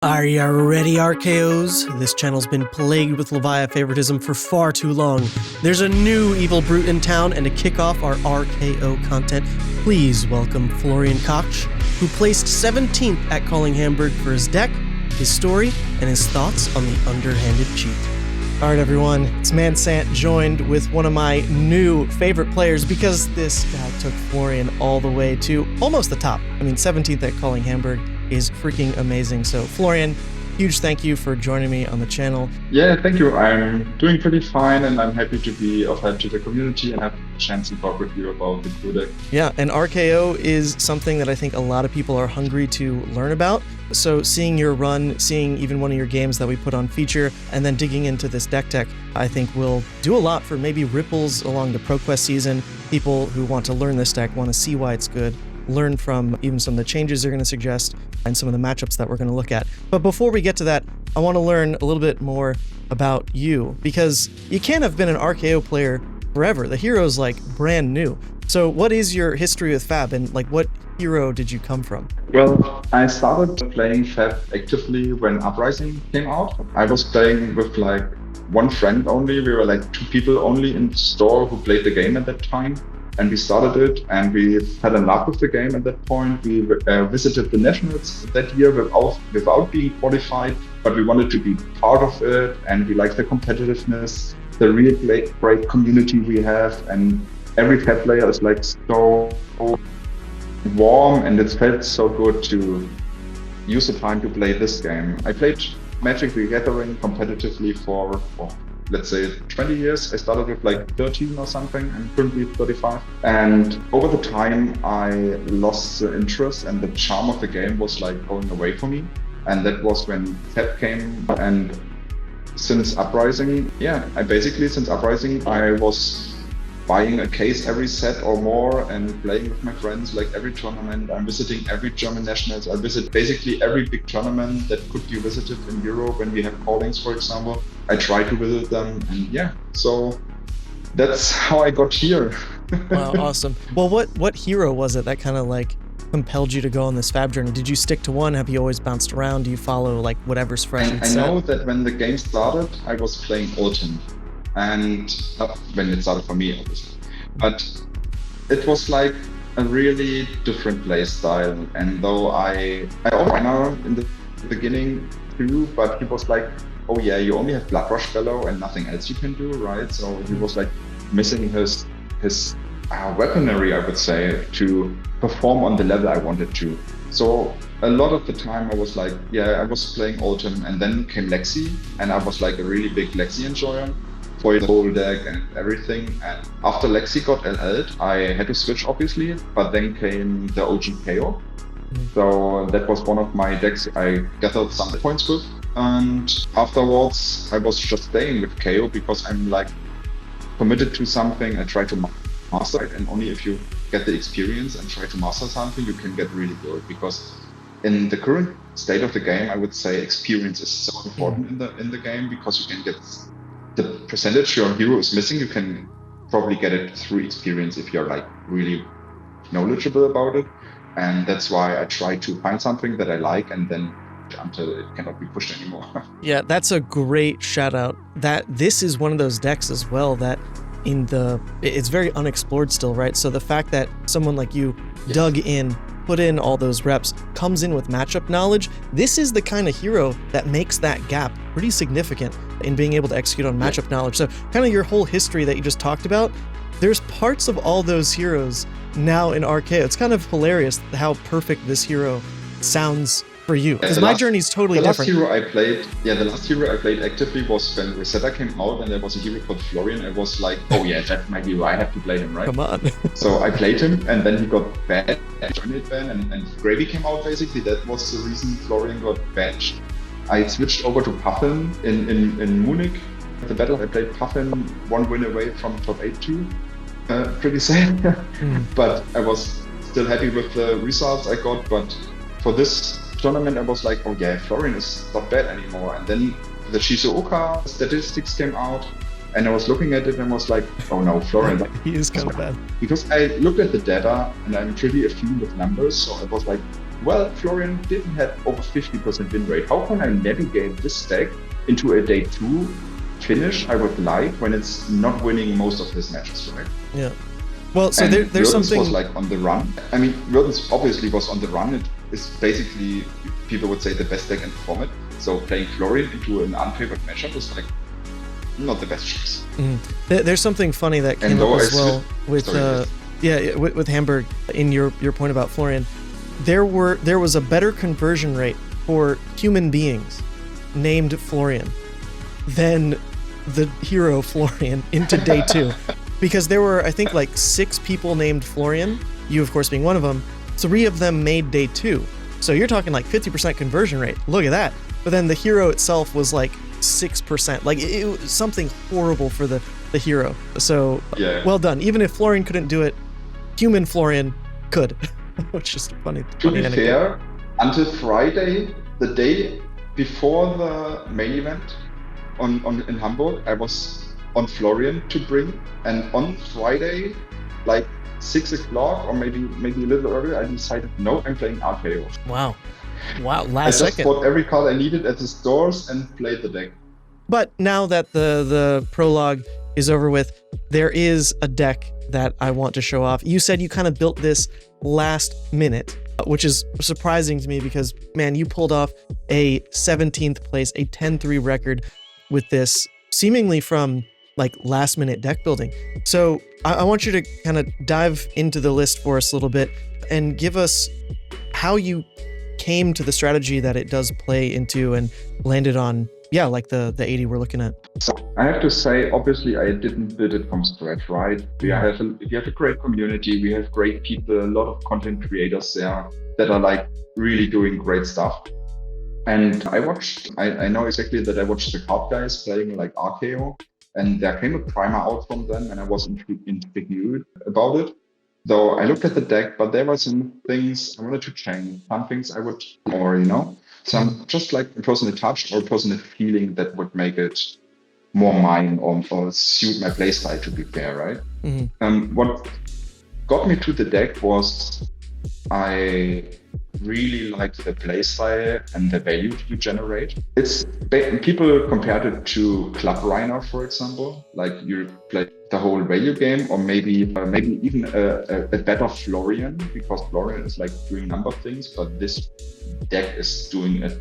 Are you ready, RKOs? This channel's been plagued with Leviathan favoritism for far too long. There's a new evil brute in town, and to kick off our RKO content, please welcome Florian Koksch, who placed 17th at Calling Hamburg for his deck, his story, and his thoughts on the Underhanded Cheat. Alright everyone, it's Mansant joined with one of my new favorite players because this guy took Florian all the way to almost the top. 17th at Calling Hamburg is freaking amazing. So Florian, huge thank you for joining me on the channel. Yeah, thank you. I'm doing pretty fine and I'm happy to be of help to the community and have a chance to talk with you about the crew deck. Yeah, and RKO is something that I think a lot of people are hungry to learn about. So seeing your run, seeing even one of your games that we put on feature, and then digging into this Decktech, I think will do a lot for maybe ripples along the ProQuest season. People who want to learn this deck, want to see why it's good, learn from even some of the changes they're going to suggest and some of the matchups that we're going to look at. But before we get to that, I want to learn a little bit more about you, because you can't have been an RKO player forever. The hero's like brand new. So what is your history with Fab, and like what hero did you come from? Well, I started playing Fab actively when Uprising came out. I was playing with like one friend only. We were like two people only in the store who played the game at that time. And we started it and we fell in love with the game at that point. We visited the Nationals that year without being qualified, but we wanted to be part of it, and we liked the competitiveness, the real great community we have, and every Fab player is like so warm, and it felt so good to use the time to play this game. I played Magic the Gathering competitively for let's say 20 years. I started with like 13 or something. I'm currently 35. And over the time, I lost the interest, and the charm of the game was like going away for me. And that was when Fab came. And since Uprising, since Uprising, I was buying a case every set or more and playing with my friends like every tournament. I'm visiting every German Nationals. I visit basically every big tournament that could be visited in Europe when we have callings, for example. I try to visit them, and so that's how I got here. Wow, awesome. Well, what hero was it that kind of like compelled you to go on this Fab journey? Did you stick to one? Have you always bounced around? Do you follow like whatever's fresh? I know that when the game started, I was playing Ultim. And when it started for me, obviously, but it was like a really different play style. And though I know in the beginning too, but he was like, oh yeah, you only have Blood Rush Bellow and nothing else you can do, right? So he was like missing his weaponry, I would say, to perform on the level I wanted to. So a lot of the time I was like, I was playing Ultim, and then came Lexi, and I was like a really big Lexi enjoyer for the whole deck and everything. And after Lexi got LL'd, I had to switch obviously, but then came the OG Kayo. So that was one of my decks I gathered some points with. And afterwards, I was just staying with Kayo because I'm like committed to something. I try to master it, and only if you get the experience and try to master something, you can get really good. Because in the current state of the game, I would say experience is so important in the game, because you can get the percentage your hero is missing. You can probably get it through experience if you're like really knowledgeable about it. And that's why I try to find something that I like, and then until it cannot be pushed anymore. Yeah, that's a great shout out. That this is one of those decks as well that it's very unexplored still, right? So the fact that someone like you dug in, put in all those reps, comes in with matchup knowledge, this is the kind of hero that makes that gap pretty significant in being able to execute on matchup knowledge. So kind of your whole history that you just talked about, there's parts of all those heroes now in RKO. It's kind of hilarious how perfect this hero sounds for you, because my journey is totally different. The last hero I played actively was when Resetta came out, and there was a hero called Florian. I was like, oh yeah, that's my hero, I have to play him, right? Come on. So I played him, and then he got banned, and Gravy came out basically. That was the reason Florian got benched. I switched over to Puffin in Munich. At the battle, I played Puffin, one win away from top 8 too. Pretty sad, but I was still happy with the results I got. But for this tournament, I was like, oh yeah, Florian is not bad anymore. And then the Shizuoka statistics came out, and I was looking at it and was like, oh no, Florian. He is kind of bad. Because I looked at the data, and I'm pretty attuned with numbers, so I was like, well, Florian didn't have over 50% win rate. How can I navigate this deck into a day 2 finish I would like when it's not winning most of his matches, right? Yeah. Well, so and there's Würdens something was like on the run. I mean, Würdens obviously was on the run. It is basically, people would say, the best deck in the format. So playing Florian into an unfavored matchup is like not the best choice. There's something funny that came up as well with with Hamburg in your point about Florian. There was a better conversion rate for human beings named Florian than the hero Florian into day 2. Because there were, I think, like 6 people named Florian, you of course being one of them. 3 of them made day 2. So you're talking like 50% conversion rate. Look at that. But then the hero itself was like 6%. Like it was something horrible for the hero. So well done. Even if Florian couldn't do it, human Florian could. Which is funny. To be fair, until Friday, the day before the main event in Hamburg, I was on Florian to bring, and on Friday, like 6 o'clock or maybe a little earlier, I decided no, I'm playing RKO. Wow, last I just second. bought every card I needed at the stores and played the deck. But now that the prologue is over with, there is a deck that I want to show off. You said you kind of built this last minute, which is surprising to me because, man, you pulled off a 17th place, a 10-3 record with this, seemingly from like last minute deck building. So I want you to kind of dive into the list for us a little bit and give us how you came to the strategy that it does play into and landed on, like the 80 we're looking at. So I have to say, obviously, I didn't build it from scratch, right? We have a great community. We have great people, a lot of content creators there that are like really doing great stuff. And I know exactly that I watched the card guys playing like RKO, and there came a primer out from them, and I was intrigued about it. Though I looked at the deck, but there were some things I wanted to change, some things I would more, some just like a personal touch or a personal feeling that would make it more mine or suit my playstyle, to be fair, right? Mm-hmm. What got me to the deck was I really like the playstyle and the value you generate. People compared it to Club Reiner, for example. Like you play the whole value game, or maybe even a better Florian, because Florian is like doing a number of things, but this deck is doing it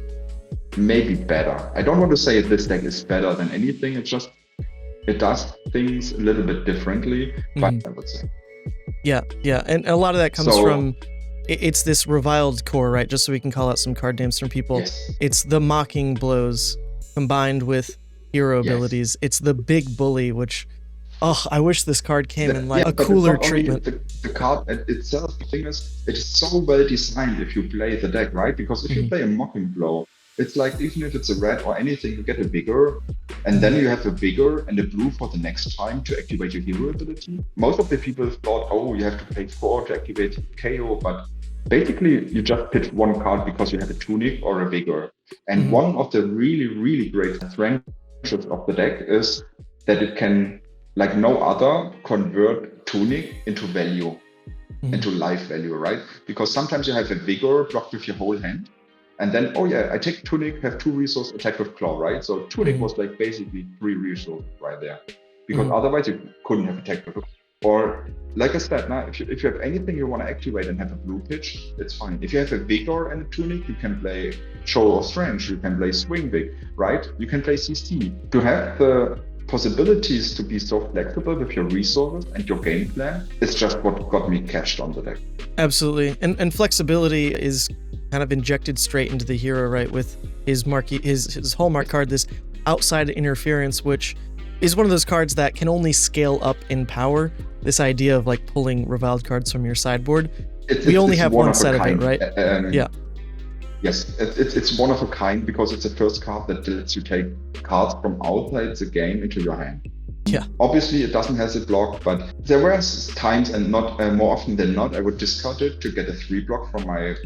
maybe better. I don't want to say this deck is better than anything. It's just it does things a little bit differently, but I would say. Yeah, and a lot of that comes from. It's this reviled core, right? Just so we can call out some card names from people. Yes. It's the mocking blows combined with hero abilities. It's the big bully, which, I wish this card came in like a cooler treatment. The card itself, the thing is, it's so well designed if you play the deck, right? Because if you play a mocking blow, it's like even if it's a red or anything, you get a bigger, and then you have a bigger and a blue for the next time to activate your hero ability. Most of the people thought, you have to pay 4 to activate KO, but basically you just pitch one card because you have a tunic or a vigor. And one of the really, really great strengths of the deck is that it can, like no other, convert tunic into value, into life value, right? Because sometimes you have a vigor blocked with your whole hand. And then, I take tunic, have 2 resources, attack with claw, right? So tunic was like basically 3 resources right there, because otherwise you couldn't have attacked with. Or like I said, now if you have anything you want to activate and have a blue pitch, it's fine. If you have a vigor and a tunic, you can play Show of Strength, you can play Swing Big, right? You can play CC. To have the possibilities to be so flexible with your resources and your game plan, it's just what got me catched on the deck. Absolutely, and flexibility is kind of injected straight into the hero, right? With his marquee, his hallmark card, this outside interference, which is one of those cards that can only scale up in power. This idea of like pulling reviled cards from your sideboard. We only have one set of it, right? Yes, it's one of a kind because it's the first card that lets you take cards from outside the game into your hand. Yeah. Obviously, it doesn't have a block, but there were times, and not more often than not, I would discard it to get a 3 block from my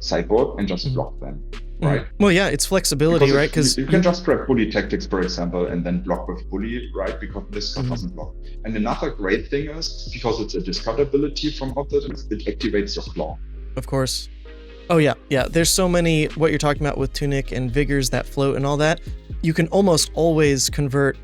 sideboard and just block them, right? Well, yeah, it's flexibility, right? Because you can just grab Bully Tactics, for example, and then block with Bully, right? Because this card doesn't block. And another great thing is, because it's a discard ability from opponents, it activates your claw. Of course. Oh yeah. There's so many, what you're talking about with Tunic and Vigors that float and all that. You can almost always convert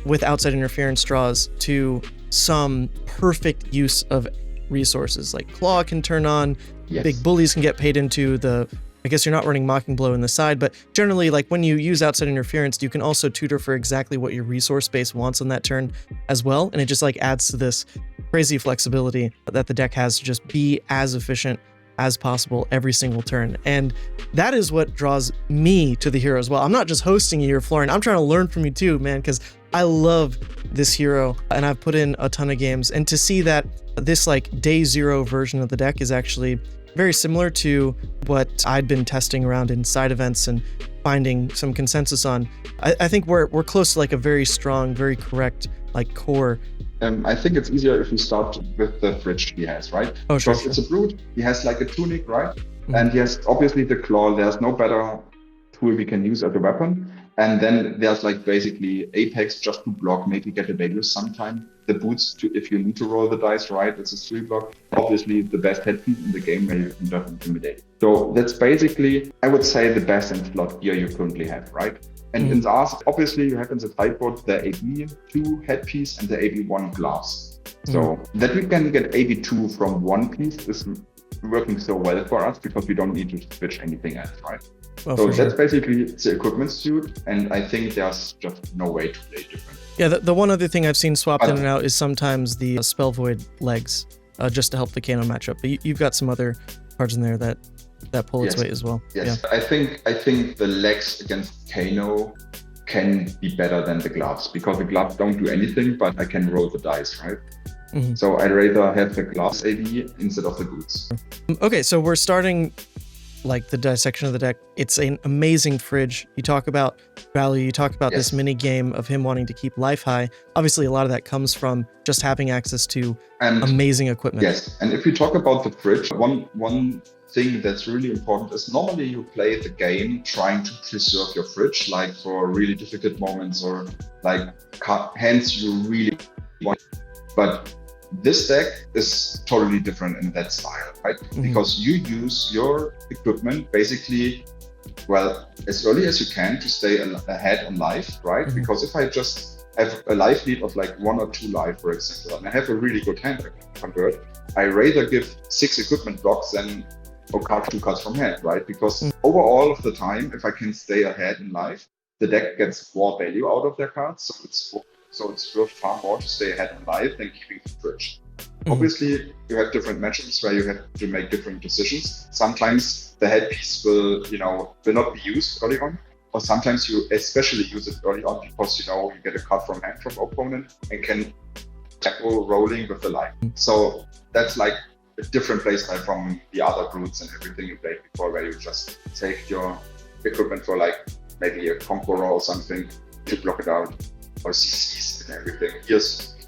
with outside interference draws to some perfect use of resources. Like Claw can turn on, big bullies can get paid into the, I guess you're not running Mocking Blow in the side, but generally, like when you use outside interference, you can also tutor for exactly what your resource base wants on that turn as well. And it just like adds to this crazy flexibility that the deck has to just be as efficient as possible every single turn. And that is what draws me to the hero as well. I'm not just hosting you here, Florian. I'm trying to learn from you too, man, because I love this hero and I've put in a ton of games. And to see that this like day zero version of the deck is actually very similar to what I'd been testing around in side events and finding some consensus on, I think we're close to like a very strong, very correct like core. I think it's easier if we start with the fridge he has, right? Oh, sure. Because it's a brute. He has like a tunic, right? And he has obviously the claw. There's no better tool we can use as a weapon. And then there's like basically Apex just to block, maybe get a Decklist sometime. The boots, if you need to roll the dice, right? It's a 3 block. Obviously the best headpiece in the game where you can just intimidate. So that's basically, I would say, the best in slot gear you currently have, right? And in the Ask, obviously you have in the sideboard the AB2 headpiece and the AB1 gloves. So that we can get AB2 from one piece is working so well for us because we don't need to switch anything else, right? Well, so that's basically the equipment suit, and I think there's just no way to play different. Yeah, the one other thing I've seen swapped in and out is sometimes the Spell Void legs, just to help the Kano matchup. But you've got some other cards in there that pull its weight as well. Yes, yeah. I think the legs against Kano can be better than the gloves because the gloves don't do anything, but I can roll the dice, right? So I'd rather have the gloves AB instead of the boots. Okay, so we're starting like the dissection of the deck. It's an amazing fridge. You talk about value, you talk about this mini game of him wanting to keep life high. Obviously a lot of that comes from just having access to amazing equipment. Yes, and if you talk about the fridge, one thing that's really important is normally you play the game trying to preserve your fridge, like for really difficult moments or like hands you really want. But this deck is totally different in that style, right? Because you use your equipment basically, well, as early as you can to stay ahead on life, right? Because if I just have a life lead of like 1 or 2 life, for example, and I have a really good hand I can convert, I rather give 6 equipment blocks than card 2 cards from hand, right? Because overall of the time, if I can stay ahead in life, the deck gets more value out of their cards, so it's worth far more to stay ahead in life than keeping the fridge. Obviously, you have different matchups where you have to make different decisions. Sometimes the headpiece will not be used early on, or sometimes you especially use it early on because you get a card from hand from opponent and can tackle rolling with the life. So that's like a different playstyle from the other brutes and everything you played before, where you just take your equipment for like maybe a Conqueror or something to block it out, or CCs and everything.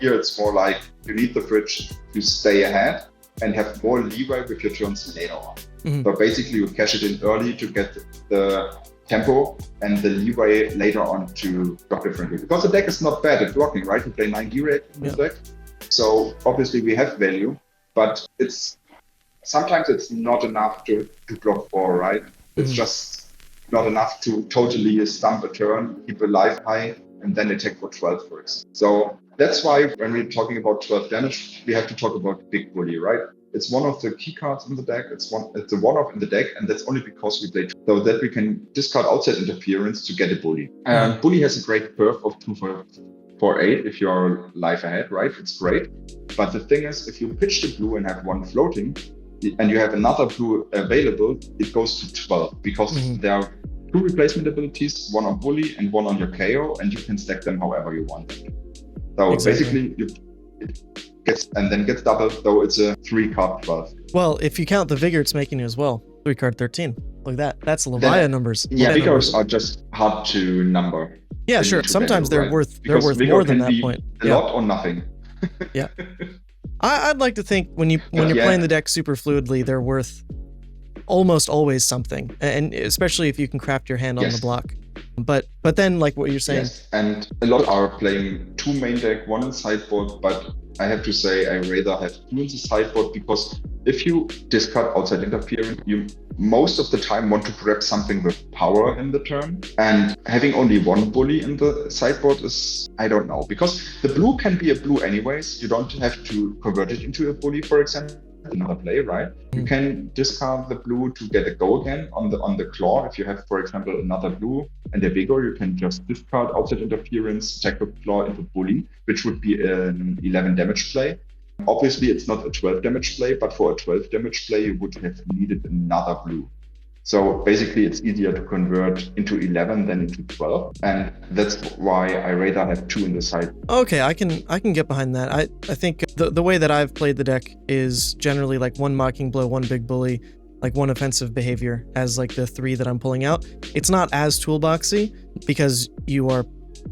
Here it's more like you need the fridge to stay ahead and have more leeway with your turns later on. So basically you cash it in early to get the tempo and the leeway later on to block differently. Because the deck is not bad at blocking, right? You play 9 D-Rate in the deck. So obviously we have value, but sometimes it's not enough to block 4, right? It's just not enough to totally stump a turn, keep a life high, and then attack for 12, for example. So that's why when we're talking about 12 damage, we have to talk about Big Bully, right? It's one of the key cards in the deck. It's a one-off in the deck, and that's only because we play so that we can discard outside interference to get a Bully. Bully has a great perf of 2/8 if you're life ahead, right? It's great. But the thing is, if you pitch the blue and have 1 floating, and you have another blue available, it goes to 12 because there are 2 replacement abilities, 1 on Bully and 1 on your KO, and you can stack them however you want. So basically, it gets doubled, though it's a 3-card 12. Well, if you count the Vigor it's making as well, 3-card 13. Look at that. That's Levia numbers. Yeah, Vigors are just hard to number. Yeah, sure. Sometimes they're worth more than that point. A lot or nothing. Yeah. I'd like to think when you're playing the deck super fluidly, they're worth almost always something, and especially if you can craft your hand on the block. But then, like what you're saying, and a lot are playing 2 main deck, 1 in sideboard, but I have to say I rather have 2 in the sideboard, because if you discard outside interference, you most of the time want to grab something with power in the turn. And having only 1 bully in the sideboard is, I don't know, because the blue can be a blue anyways. You don't have to convert it into a bully, for example. Another play, right? You can discard the blue to get a go again on the claw. If you have, for example, another blue and a vigor, you can just discard outside interference, attack with claw into bully, which would be an 11 damage play. Obviously, it's not a 12 damage play, but for a 12 damage play, you would have needed another blue. So basically, it's easier to convert into 11 than into 12, and that's why I rather have 2 in the side. Okay, I can get behind that. I think the way that I've played the deck is generally like 1 Mocking Blow, 1 Big Bully, like 1 offensive behavior as like the 3 that I'm pulling out. It's not as toolboxy because you are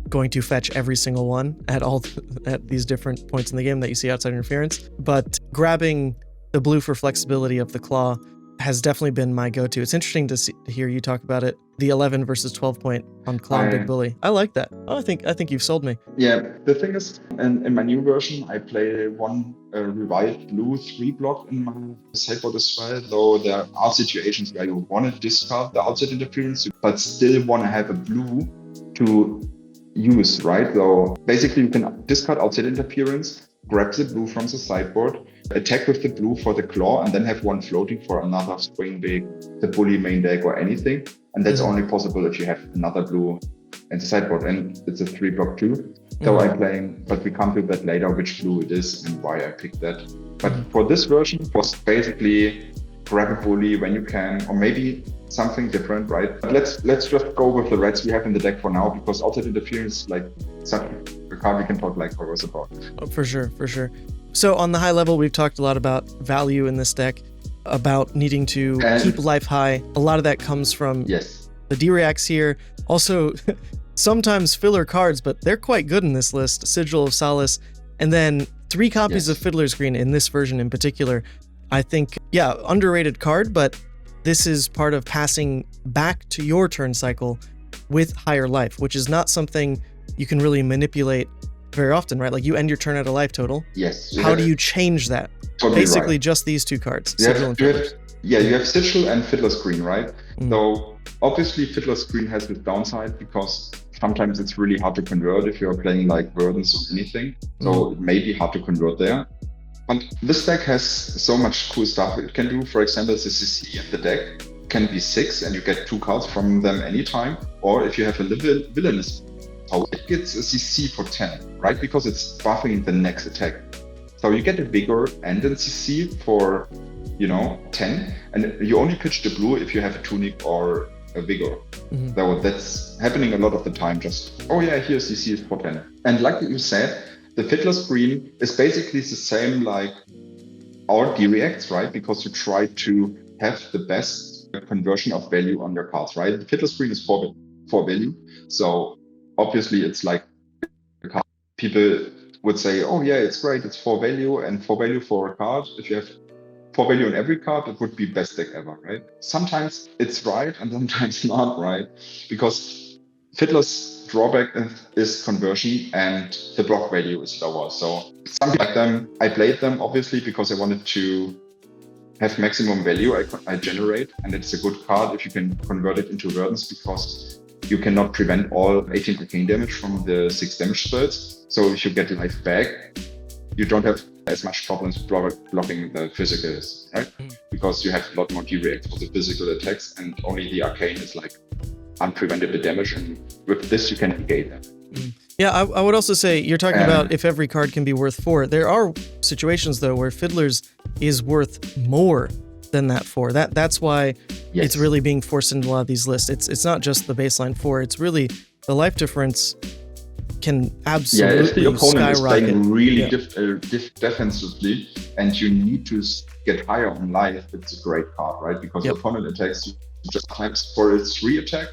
going to fetch every single one at these different points in the game that you see outside interference. But grabbing the blue for flexibility of the claw has definitely been my go-to. It's interesting to hear you talk about it. The 11 versus 12 point on Claw and Big Bully. I like that. Oh, I think you've sold me. Yeah, the thing is, in my new version, I play 1 revived blue 3 block in my sideboard as well. Though there are situations where you want to discard the outside interference, but still want to have a blue to use, right? So basically, you can discard outside interference, grab the blue from the sideboard, attack with the blue for the claw, and then have 1 floating for another swing big, the bully main deck or anything. And that's only possible if you have another blue in the sideboard, and it's a 3 block too. So I'm playing, but we come to that later, which blue it is and why I picked that. But for this version, it was basically grab a bully when you can, or maybe something different, right? But let's just go with the reds we have in the deck for now, because outside interference, like such a card we can talk like hours about. Oh, for sure. So on the high level, we've talked a lot about value in this deck, about needing to keep life high. A lot of that comes from the D-reacts here. Also, sometimes filler cards, but they're quite good in this list. Sigil of Solace, and then 3 copies of Fiddler's Green in this version in particular. I think, underrated card, but this is part of passing back to your turn cycle with higher life, which is not something you can really manipulate very often, right? Like you end your turn at a life total. Yes. How do you change that? Totally Basically, right. just these 2 cards. You have Sigil and Fiddler's Green, right? So obviously Fiddler's Green has this downside because sometimes it's really hard to convert if you're playing like Burdens or anything. So it may be hard to convert there. But this deck has so much cool stuff it can do. For example, the CC in the deck can be 6 and you get 2 cards from them anytime. Or if you have a villainous power, it gets a CC for 10, right? Because it's buffing the next attack. So you get a vigor and a CC for 10, and you only pitch the blue if you have a tunic or a vigor. So that's happening a lot of the time. Just here's CC is for 10. And like you said, the Fiddler's Green is basically the same like our D-reacts, right? Because you try to have the best conversion of value on your cards, right? The Fiddler's Green is for value, so obviously it's like a card. People would say, it's great, it's 4 value, and 4 value for a card. If you have 4 value on every card, it would be best deck ever, right? Sometimes it's right and sometimes not right, because Fiddler's drawback is conversion and the block value is lower. So something like them, I played them obviously because I wanted to have maximum value I generate, and it's a good card if you can convert it into verdants, because you cannot prevent all 18 arcane damage from the 6 damage spells. So if you get life back, you don't have as much problems blocking the physicals, right? Because you have a lot more D-reacts for the physical attacks, and only the arcane is like unpreventable damage, and with this you can negate them. Yeah, I would also say you're talking about if every card can be worth 4. There are situations though where Fiddler's is worth more than that 4. That's why it's really being forced into a lot of these lists. It's not just the baseline 4. It's really the life difference can absolutely if the opponent is playing really defensively and you need to get higher on life, it's a great card, right? Because the opponent attacks you just times for its 3 attack,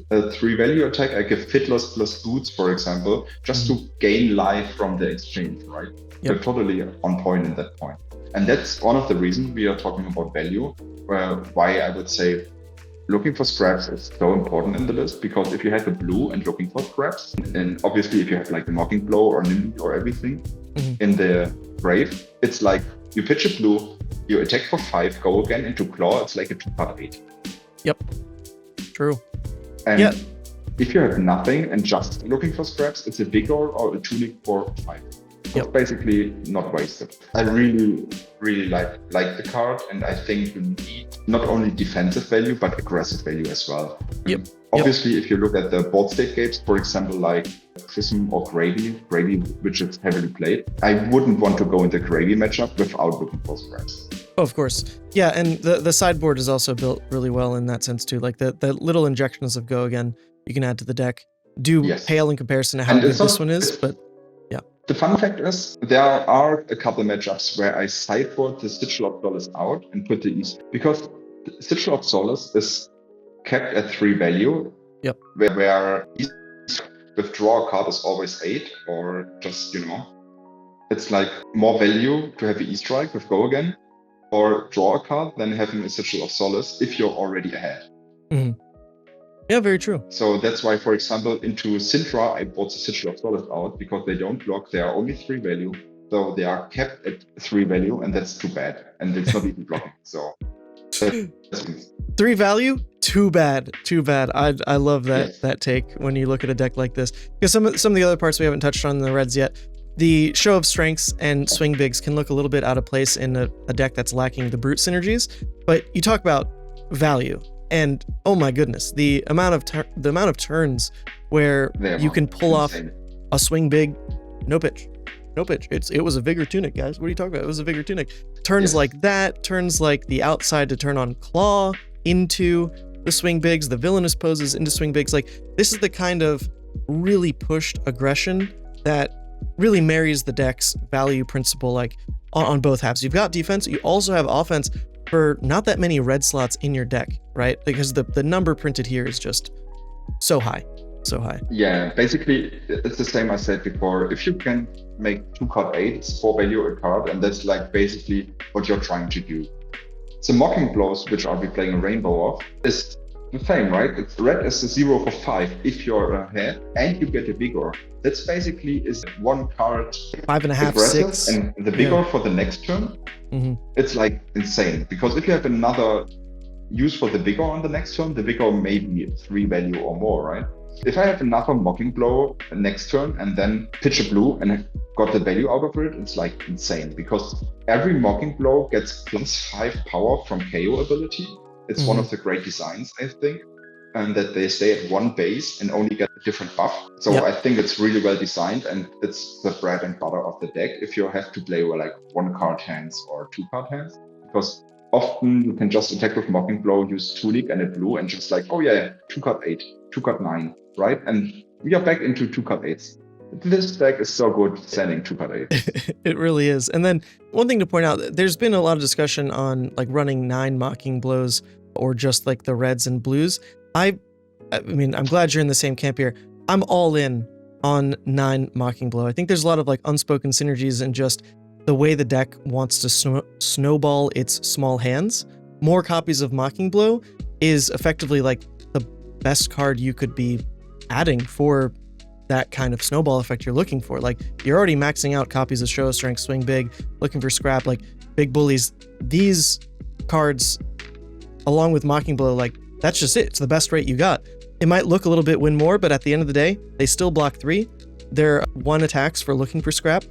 a 3 value attack. I give Fiddlers plus Boots, for example, just to gain life from the exchange, right? They're totally on point in that point. And that's one of the reasons we are talking about value, why I would say looking for scraps is so important in the list, because if you have a blue and looking for scraps, and obviously if you have like the Mocking Blow or Nimby or everything in the grave, it's like you pitch a blue, you attack for 5, go again into claw, it's like a 2-card 8. Yep. True. And if you have nothing and just looking for scraps, it's a Vigor or a Tunic for 5. So it's basically not wasted. I really, really like the card, and I think you need not only defensive value, but aggressive value as well. Obviously, if you look at the board state games, for example, like Prism or Gravy, which is heavily played, I wouldn't want to go in the Gravy matchup without looking for scraps. Oh, of course. Yeah, and the sideboard is also built really well in that sense too. Like the little injections of Go Again you can add to the deck do pale in comparison to how good this one is, but yeah. The fun fact is, there are a couple of matchups where I sideboard the Sigil of Solace out and put the East, because the Sigil of Solace is kept at 3 value, where East withdraw a card is always 8, or just, it's like more value to have an E-Strike with Go Again, or draw a card than having a Sigil of Solace if you're already ahead. Yeah, very true. So that's why, for example, into Sintra, I bought the Sigil of Solace out, because they don't block. They are only 3 value. So they are kept at 3 value, and that's too bad. And it's not even blocking. So that's 3 value? Too bad. Too bad. I love that take when you look at a deck like this. Because some of the other parts we haven't touched on in the Reds yet, the show of strengths and swing bigs can look a little bit out of place in a deck that's lacking the brute synergies. But you talk about value. And oh my goodness, the amount of turns where you can pull off a swing big, no pitch. It was a Vigor Tunic, guys. What are you talking about? It was a Vigor Tunic. Turns like that, turns like the outside to turn on claw into the swing bigs, the villainous poses into swing bigs. Like, this is the kind of really pushed aggression that really marries the deck's value principle, like on both halves. You've got defense, you also have offense for not that many red slots in your deck, right? Because the number printed here is just so high. Yeah, basically it's the same I said before. If you can make 2-card 8s, 4 value a card, and that's like basically what you're trying to do. The Mocking Blows, which I'll be playing a rainbow of, is the same, right? It's red is a 0 for 5 if you're ahead, and you get a Vigor. That's basically is 1 card 5.5, 6, and the Vigor for the next turn. It's like insane, because if you have another use for the Vigor on the next turn, the Vigor may be 3 value or more, right? If I have another Mocking Blow next turn and then pitch a blue and got the value out of it, it's like insane, because every Mocking Blow gets +5 power from Kayo ability. It's one of the great designs, I think, and that they stay at 1 base and only get a different buff. So I think it's really well designed, and it's the bread and butter of the deck if you have to play with like 1-card hands or 2-card hands, because often you can just attack with Mocking Blow, use Tunic and a blue, and just like, oh yeah, 2-card 8, 2-card 9, right? And we are back into 2-card 8s. This deck is so good sending 2-card 8. It really is. And then one thing to point out, there's been a lot of discussion on like running 9 Mocking Blows or just like the reds and blues. I mean, I'm glad you're in the same camp here. I'm all in on 9 Mocking Blow. I think there's a lot of like unspoken synergies and just the way the deck wants to snowball its small hands. More copies of Mocking Blow is effectively like the best card you could be adding for that kind of snowball effect you're looking for. Like, you're already maxing out copies of Show of Strength, Swing Big, looking for scrap, like big bullies. These cards, along with Mocking Blow, like, that's just it. It's the best rate you got. It might look a little bit win more, but at the end of the day, they still block 3. They're 1 attacks for looking for scrap.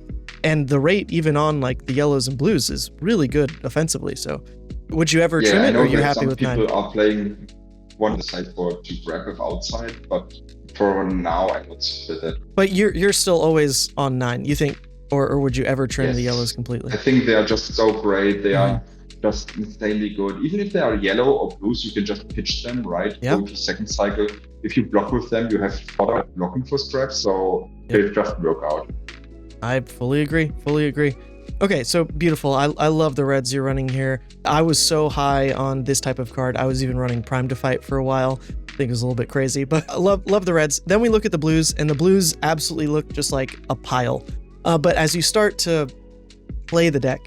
And the rate, even on like the yellows and blues, is really good offensively. So would you ever trim it, or are you happy with 9? Some people are playing one sideboard to grab with outside, but for now I would split it. But you're still always on 9, you think, or would you ever trim the yellows completely? I think they are just so great. They are just insanely good. Even if they are yellow or blues, you can just pitch them, right? Go to second cycle. If you block with them, you have fodder blocking for scraps, so they just work out. I fully agree. Okay, so beautiful. I love the reds you're running here. I was so high on this type of card. I was even running Prime to Fight for a while. I think it was a little bit crazy, but I love the reds. Then we look at the blues, and the blues absolutely look just like a pile. But as you start to play the deck,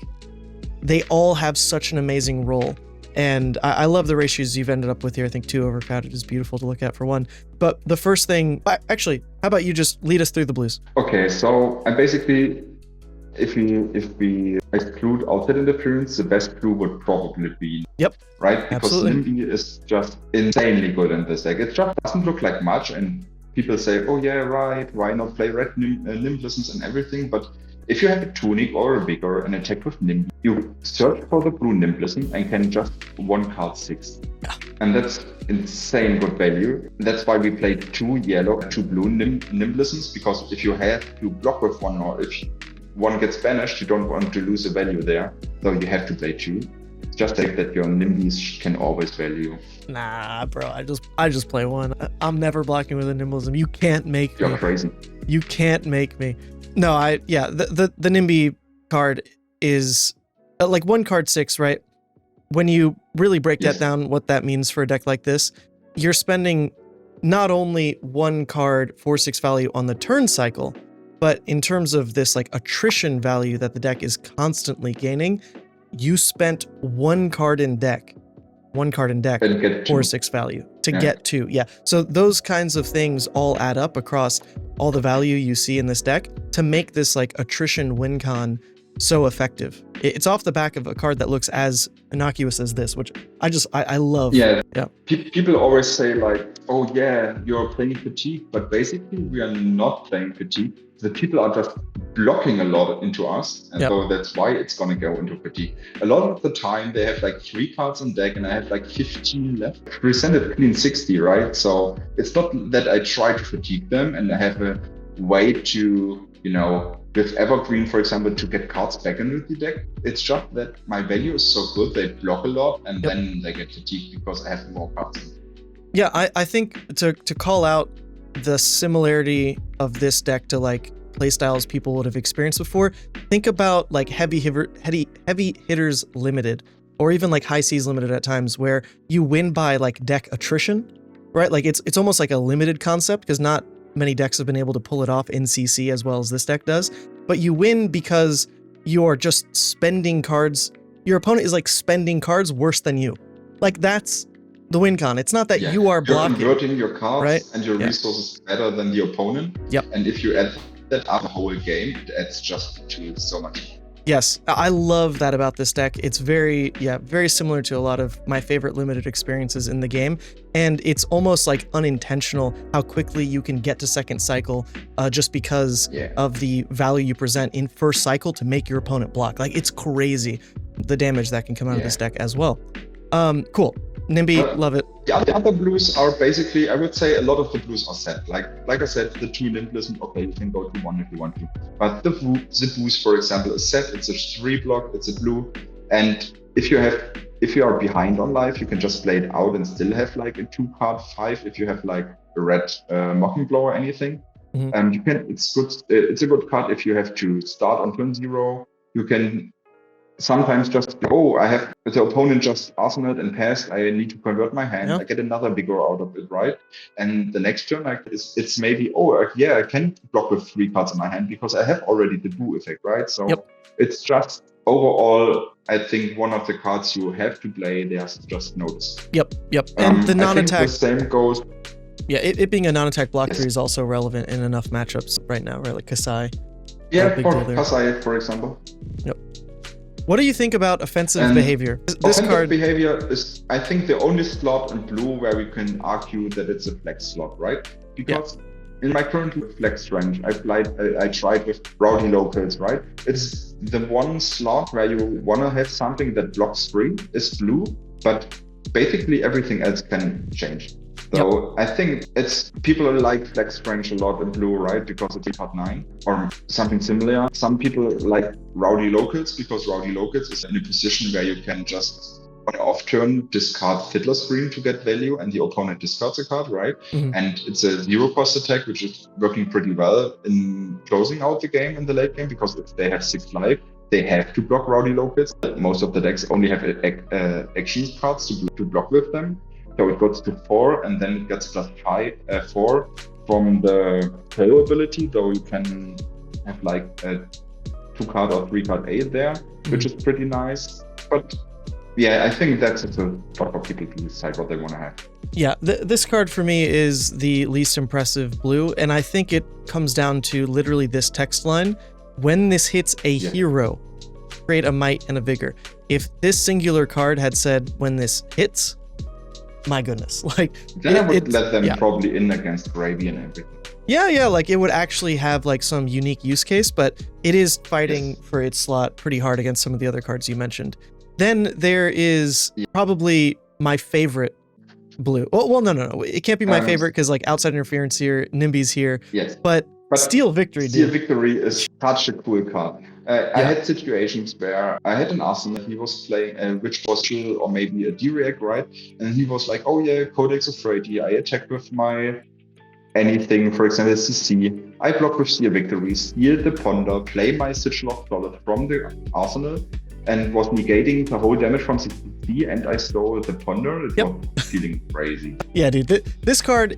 they all have such an amazing role. And I love the ratios you've ended up with here. I think 2 overcrowded is beautiful to look at for 1. But the first thing, actually, how about you just lead us through the blues? Okay, so I basically, if we exclude outside interference, the best blue would probably be right, because Absolutely. Nimby is just insanely good in this deck. It just doesn't look like much, and people say, oh yeah, right, why not play red Nimblisms and everything? But if you have a tunic or a vigor and attack with Nimby, you search for the blue Nimblism and can just 1 card 6. And that's insane good value. That's why we played 2 yellow and 2 blue Nimblisms, because if you have to block with one, or if one gets banished, you don't want to lose a value there. So you have to play 2. Just like that, your Nimbies can always value. Nah, bro, I just play 1. I'm never blocking with a Nimblism. You can't make me. You're crazy. You can't make me. No, the Nimby card is like 1 card 6, right? When you really break that down, what that means for a deck like this, you're spending not only 1 card 4/6 value on the turn cycle, but in terms of this like attrition value that the deck is constantly gaining, you spent 1 card in deck 4/6 value to get 2. Yeah. So those kinds of things all add up across all the value you see in this deck to make this like attrition win con so effective. It's off the back of a card that looks as innocuous as this, which I love. Yeah. People always say like, oh yeah, you're playing fatigue, but basically we are not playing fatigue. The people are just blocking a lot into us, and so that's why it's gonna go into fatigue. A lot of the time they have like 3 cards on deck, and I have like 15 left. Presented clean 60, right? So it's not that I try to fatigue them and I have a way to, with Evergreen, for example, to get cards back into the deck. It's just that my value is so good, they block a lot, and then they get fatigued because I have more cards. Yeah, I think to call out the similarity of this deck to like playstyles people would have experienced before, think about like heavy hitters limited, or even like high seas limited at times, where you win by like deck attrition, right? Like it's almost like a limited concept, because not many decks have been able to pull it off in CC as well as this deck does, but you win because you're just spending cards. Your opponent is like spending cards worse than you. Like that's the win con. It's not that you are blocking. You're converting your cards, right? And your resources better than the opponent. And if you add that up the whole game, it adds just to so much. Yes, I love that about this deck. It's very similar to a lot of my favorite limited experiences in the game, and it's almost like unintentional how quickly you can get to second cycle just because of the value you present in first cycle to make your opponent block. Like it's crazy the damage that can come out of this deck as well. Cool. Nimby, love it. The other blues are basically, I would say a lot of the blues are set. Like I said, the 2 Nimblism, okay, you can go to 1 if you want to. But the boost, for example, is set. It's a 3 block, it's a blue. And if you are behind on life, you can just play it out and still have like a 2 card 5 if you have like a red Mocking Blow or anything. You can. It's good. It's a good card if you have to start on turn 0. You can sometimes just, I have the opponent just arsenaled and passed, I need to convert my hand, I get another vigor out of it, right? And the next turn, it's maybe, I can block with 3 cards in my hand because I have already the boo effect, right? So it's just overall, I think one of the cards you have to play, there's just notice. And the non-attack. The same goes. Yeah, it being a non-attack block tree is also relevant in enough matchups right now, right? Like Kasai. Yeah, for Kasai, for example. What do you think about offensive behavior? This card behavior is, I think, the only slot in blue where we can argue that it's a flex slot, right? Because in my current flex range, I tried with Rowdy Locals, right? It's the one slot where you want to have something that blocks free is blue, but basically everything else can change. So I think people like flex range a lot in blue, right? Because it's part 9 or something similar. Some people like Rowdy Locals because Rowdy Locals is in a position where you can just on an off turn discard Fiddler's Green to get value, and the opponent discards a card, right? And it's a 0 cost attack, which is working pretty well in closing out the game in the late game, because if they have 6 life, they have to block Rowdy Locals. Most of the decks only have action cards to block with them. So it goes to 4, and then it gets plus 4 from the Kayo ability, though you can have like a 2 card or 3 card 8 there, which is pretty nice. But Yeah, I think that's a lot for people to decide what they want to have. Yeah, this card for me is the least impressive blue, and I think it comes down to literally this text line. When this hits a hero, create a might and a vigor. If this singular card had said when this hits, my goodness. Like then I would let them probably in against Gravy and everything. Yeah, like it would actually have like some unique use case, but it is fighting for its slot pretty hard against some of the other cards you mentioned. Then there is probably my favorite blue. Well, no. It can't be my favorite because like Outside Interference here, NIMBY's here. Yes. But Steel Victory, Steel Victory is such a cool card. I had situations where I had an Arsenal he was playing, which was Chill or maybe a D-React, right? And he was like, oh yeah, Codex of Freighty. I attack with my anything, for example, CC. I block with Steel Victory, steal the Ponder, play my Sigil of Flawless from the Arsenal, and was negating the whole damage from CC, and I stole the Ponder. It was feeling crazy. Yeah, dude. This card,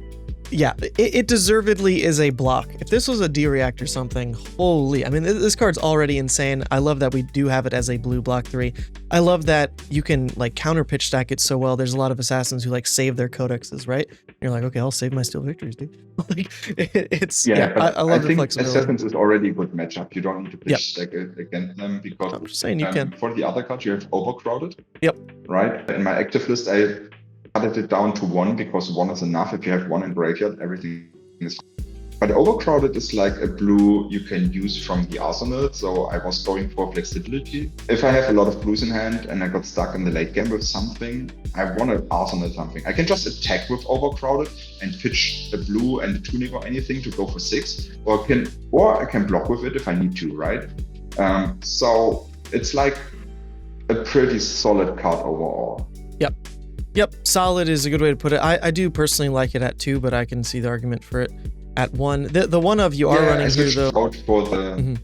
it deservedly is a block. If this was a D-React or something, holy. I mean, this card's already insane. I love that we do have it as a blue block 3. I love that you can like counter pitch stack it so well. There's a lot of assassins who like save their codexes, right? And you're like, okay, I'll save my Steel Victories, dude. Like, I love the flexibility. Assassins is already a good matchup. You don't need to pitch stack against them because I'm just saying you can. For the other cards, you have Overcrowded. Yep. Right? In my active list, I cut it down to 1 because 1 is enough. If you have 1 in graveyard, everything is fine. But Overcrowded is like a blue you can use from the arsenal, so I was going for flexibility. If I have a lot of blues in hand and I got stuck in the late game with something, I want to arsenal something. I can just attack with Overcrowded and pitch a blue and a tuning or anything to go for 6, or I can block with it if I need to, right? So it's like a pretty solid card overall. Yep, solid is a good way to put it. I do personally like it at 2, but I can see the argument for it at 1. The one of you are running here though. Out for the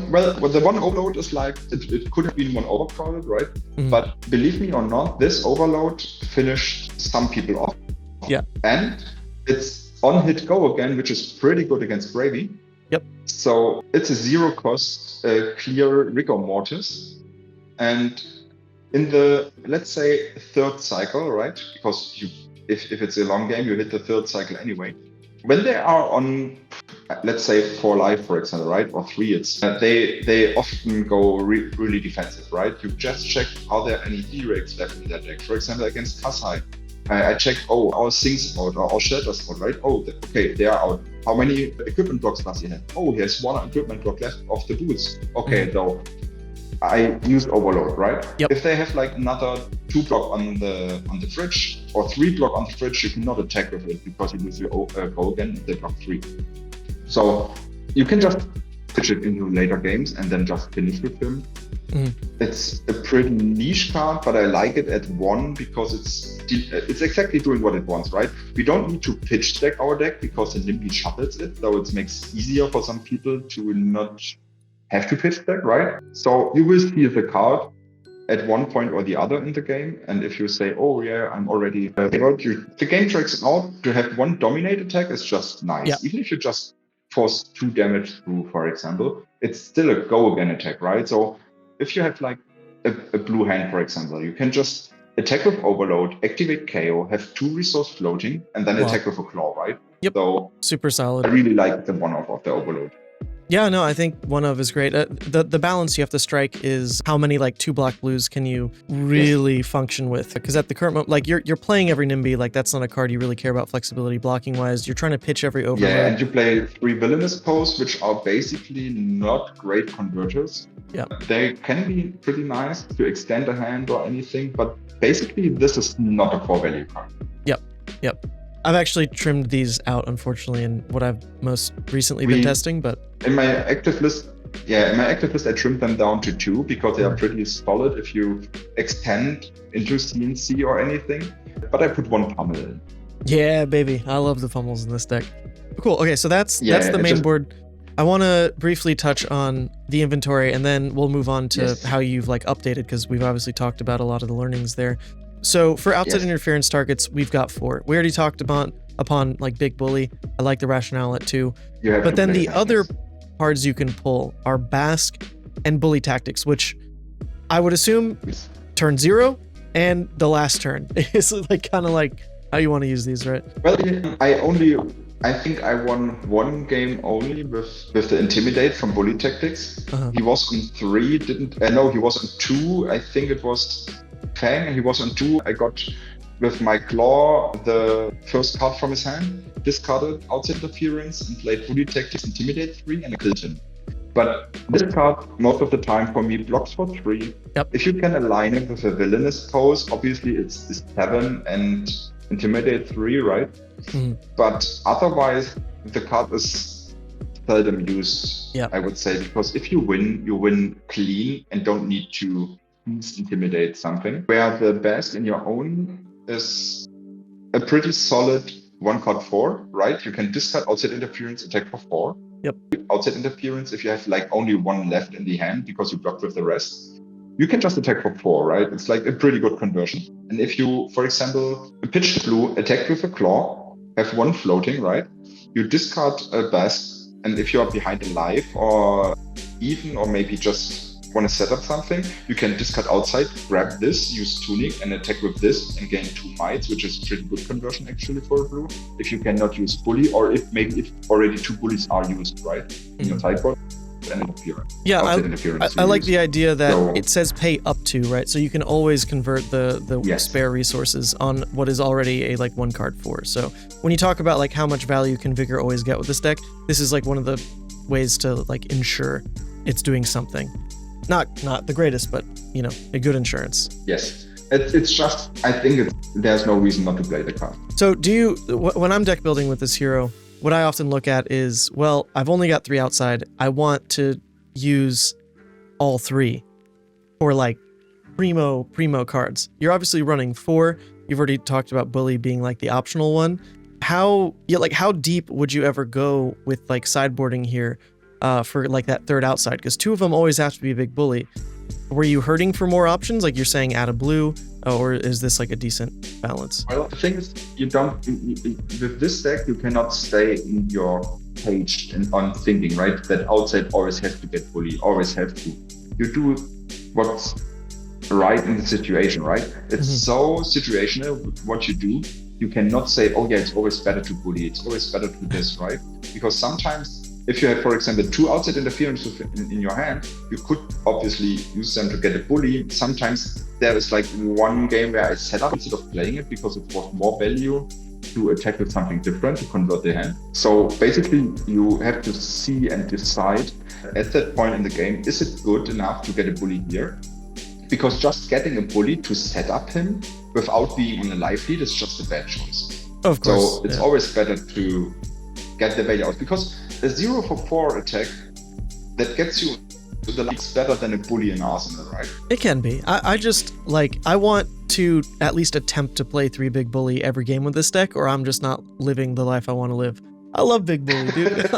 well, the one overload is like it could have been one overcrowded, right? But believe me or not, this overload finished some people off. Yeah, and it's on hit go again, which is pretty good against Gravy. Yep. So it's a 0 cost clear rigor mortis, and in the, let's say, 3rd cycle, right? Because if it's a long game, you hit the 3rd cycle anyway. When they are on, let's say, 4 life, for example, right? Or 3, it's they often go really defensive, right? You just check how there are any D-Regs left in that deck. For example, against Kasai, I checked, our Things out, or our Shelters out, right? Oh, okay, they are out. How many equipment blocks does he have? Oh, he has 1 equipment block left of the boots. Okay, though. I used Overload, right? Yep. If they have like another 2 block on the fridge or 3 block on the fridge, you cannot attack with it because you lose your go again if they block 3. So you can just pitch it into later games and then just finish with him. It's a pretty niche card, but I like it at 1 because it's exactly doing what it wants, right? We don't need to pitch stack our deck because the NIMBY shuffles it, so it makes it easier for some people to not have to pitch deck, right? So you will see the card at one point or the other in the game, and if you say, oh yeah, I'm already the game tracks out to have 1 dominate attack is just nice. Yeah. Even if you just force 2 damage through, for example, it's still a go again attack, right? So if you have like a blue hand, for example, you can just attack with Overload, activate Kayo, have 2 resource floating, and then attack with a claw, right? Yep. So super solid. I really like the 1-off of the Overload. Yeah, no, I think 1-of is great. The balance you have to strike is how many like 2 block blues can you really function with? Because at the current moment, like you're playing every NIMBY, like that's not a card you really care about flexibility blocking wise. You're trying to pitch every overload. Yeah, and you play 3 villainous posts, which are basically not great converters. Yeah, they can be pretty nice to extend a hand or anything, but basically this is not a core value card. Yep. I've actually trimmed these out, unfortunately, in what I've most recently been testing, but in my active list, I trimmed them down to 2 because they are pretty solid if you extend into CNC or anything. But I put 1 pummel in. Yeah, baby. I love the pummels in this deck. Cool. Okay, so that's the main board. I want to briefly touch on the inventory, and then we'll move on to how you've like updated, because we've obviously talked about a lot of the learnings there. So for outside interference targets, we've got 4. We already talked upon like Big Bully. I like the rationale at 2. But then the other cards you can pull are Basque and Bully Tactics, which I would assume turn 0 and the last turn. It's like kind of like how you want to use these, right? Well, I think I won one game only with the Intimidate from Bully Tactics. He was on 3, no, he was on 2. I think it was Fang, and he was on 2. I got with my Claw the first card from his hand, discarded Outside Interference, and played Bully Tactics Intimidate 3, and I killed him. But this card, most of the time for me, blocks for 3. Yep. If you can align it with a villainous pose, obviously it's 7 and Intimidate 3, right? But otherwise, the card is seldom used, I would say, because if you win clean and don't need to intimidate something. Where the best in your own is a pretty solid 1-card 4, right? You can discard Outside Interference, attack for 4. Yep. Outside Interference, if you have like only 1 left in the hand because you blocked with the rest, you can just attack for 4, right? It's like a pretty good conversion. And if you, for example, pitch the blue, attack with a Claw, have 1 floating, right? You discard a Bask, and if you are behind a life or even, or maybe just want to set up something, you can discard outside, grab this, use Tunic, and attack with this and gain 2 mites, which is a pretty good conversion actually for a blue. If you cannot use Bully, or if already 2 bullies are used, right, in your sideboard. Yeah, I like the idea that it says pay up to, right? So you can always convert the spare resources on what is already a like 1-card 4. So when you talk about like how much value can Vigor always get with this deck, this is like one of the ways to like ensure it's doing something. Not the greatest, but you know, a good insurance. Yes. It's just, I think there's no reason not to play the card. So do you, when I'm deck building with this hero, what I often look at is, well, I've only got 3 outside. I want to use all 3 for like primo cards. You're obviously running 4. You've already talked about Bully being like the optional one. How deep would you ever go with like sideboarding here for like that 3rd outside? Because 2 of them always have to be a big Bully. Were you hurting for more options? Like you're saying add a blue, or is this like a decent balance? Well, the thing is, with this deck, you cannot stay in your cage and on thinking, right? That outside always has to get Bully, always have to. You do what's right in the situation, right? It's so situational with what you do. You cannot say, oh yeah, it's always better to Bully, it's always better to this, right? Because sometimes, if you have, for example, 2 outside interferences in your hand, you could obviously use them to get a Bully. Sometimes there is like one game where I set up instead of playing it because it was more value to attack with something different to convert the hand. So basically, you have to see and decide at that point in the game, is it good enough to get a Bully here? Because just getting a Bully to set up him without being on a life lead is just a bad choice. Of course. So it's always better to get the value out, because a 0 for 4 attack that gets you to the league's better than a Bully in Arsenal, right? It can be. I just like, I want to at least attempt to play 3 big Bully every game with this deck, or I'm just not living the life I want to live. I love big Bully, dude.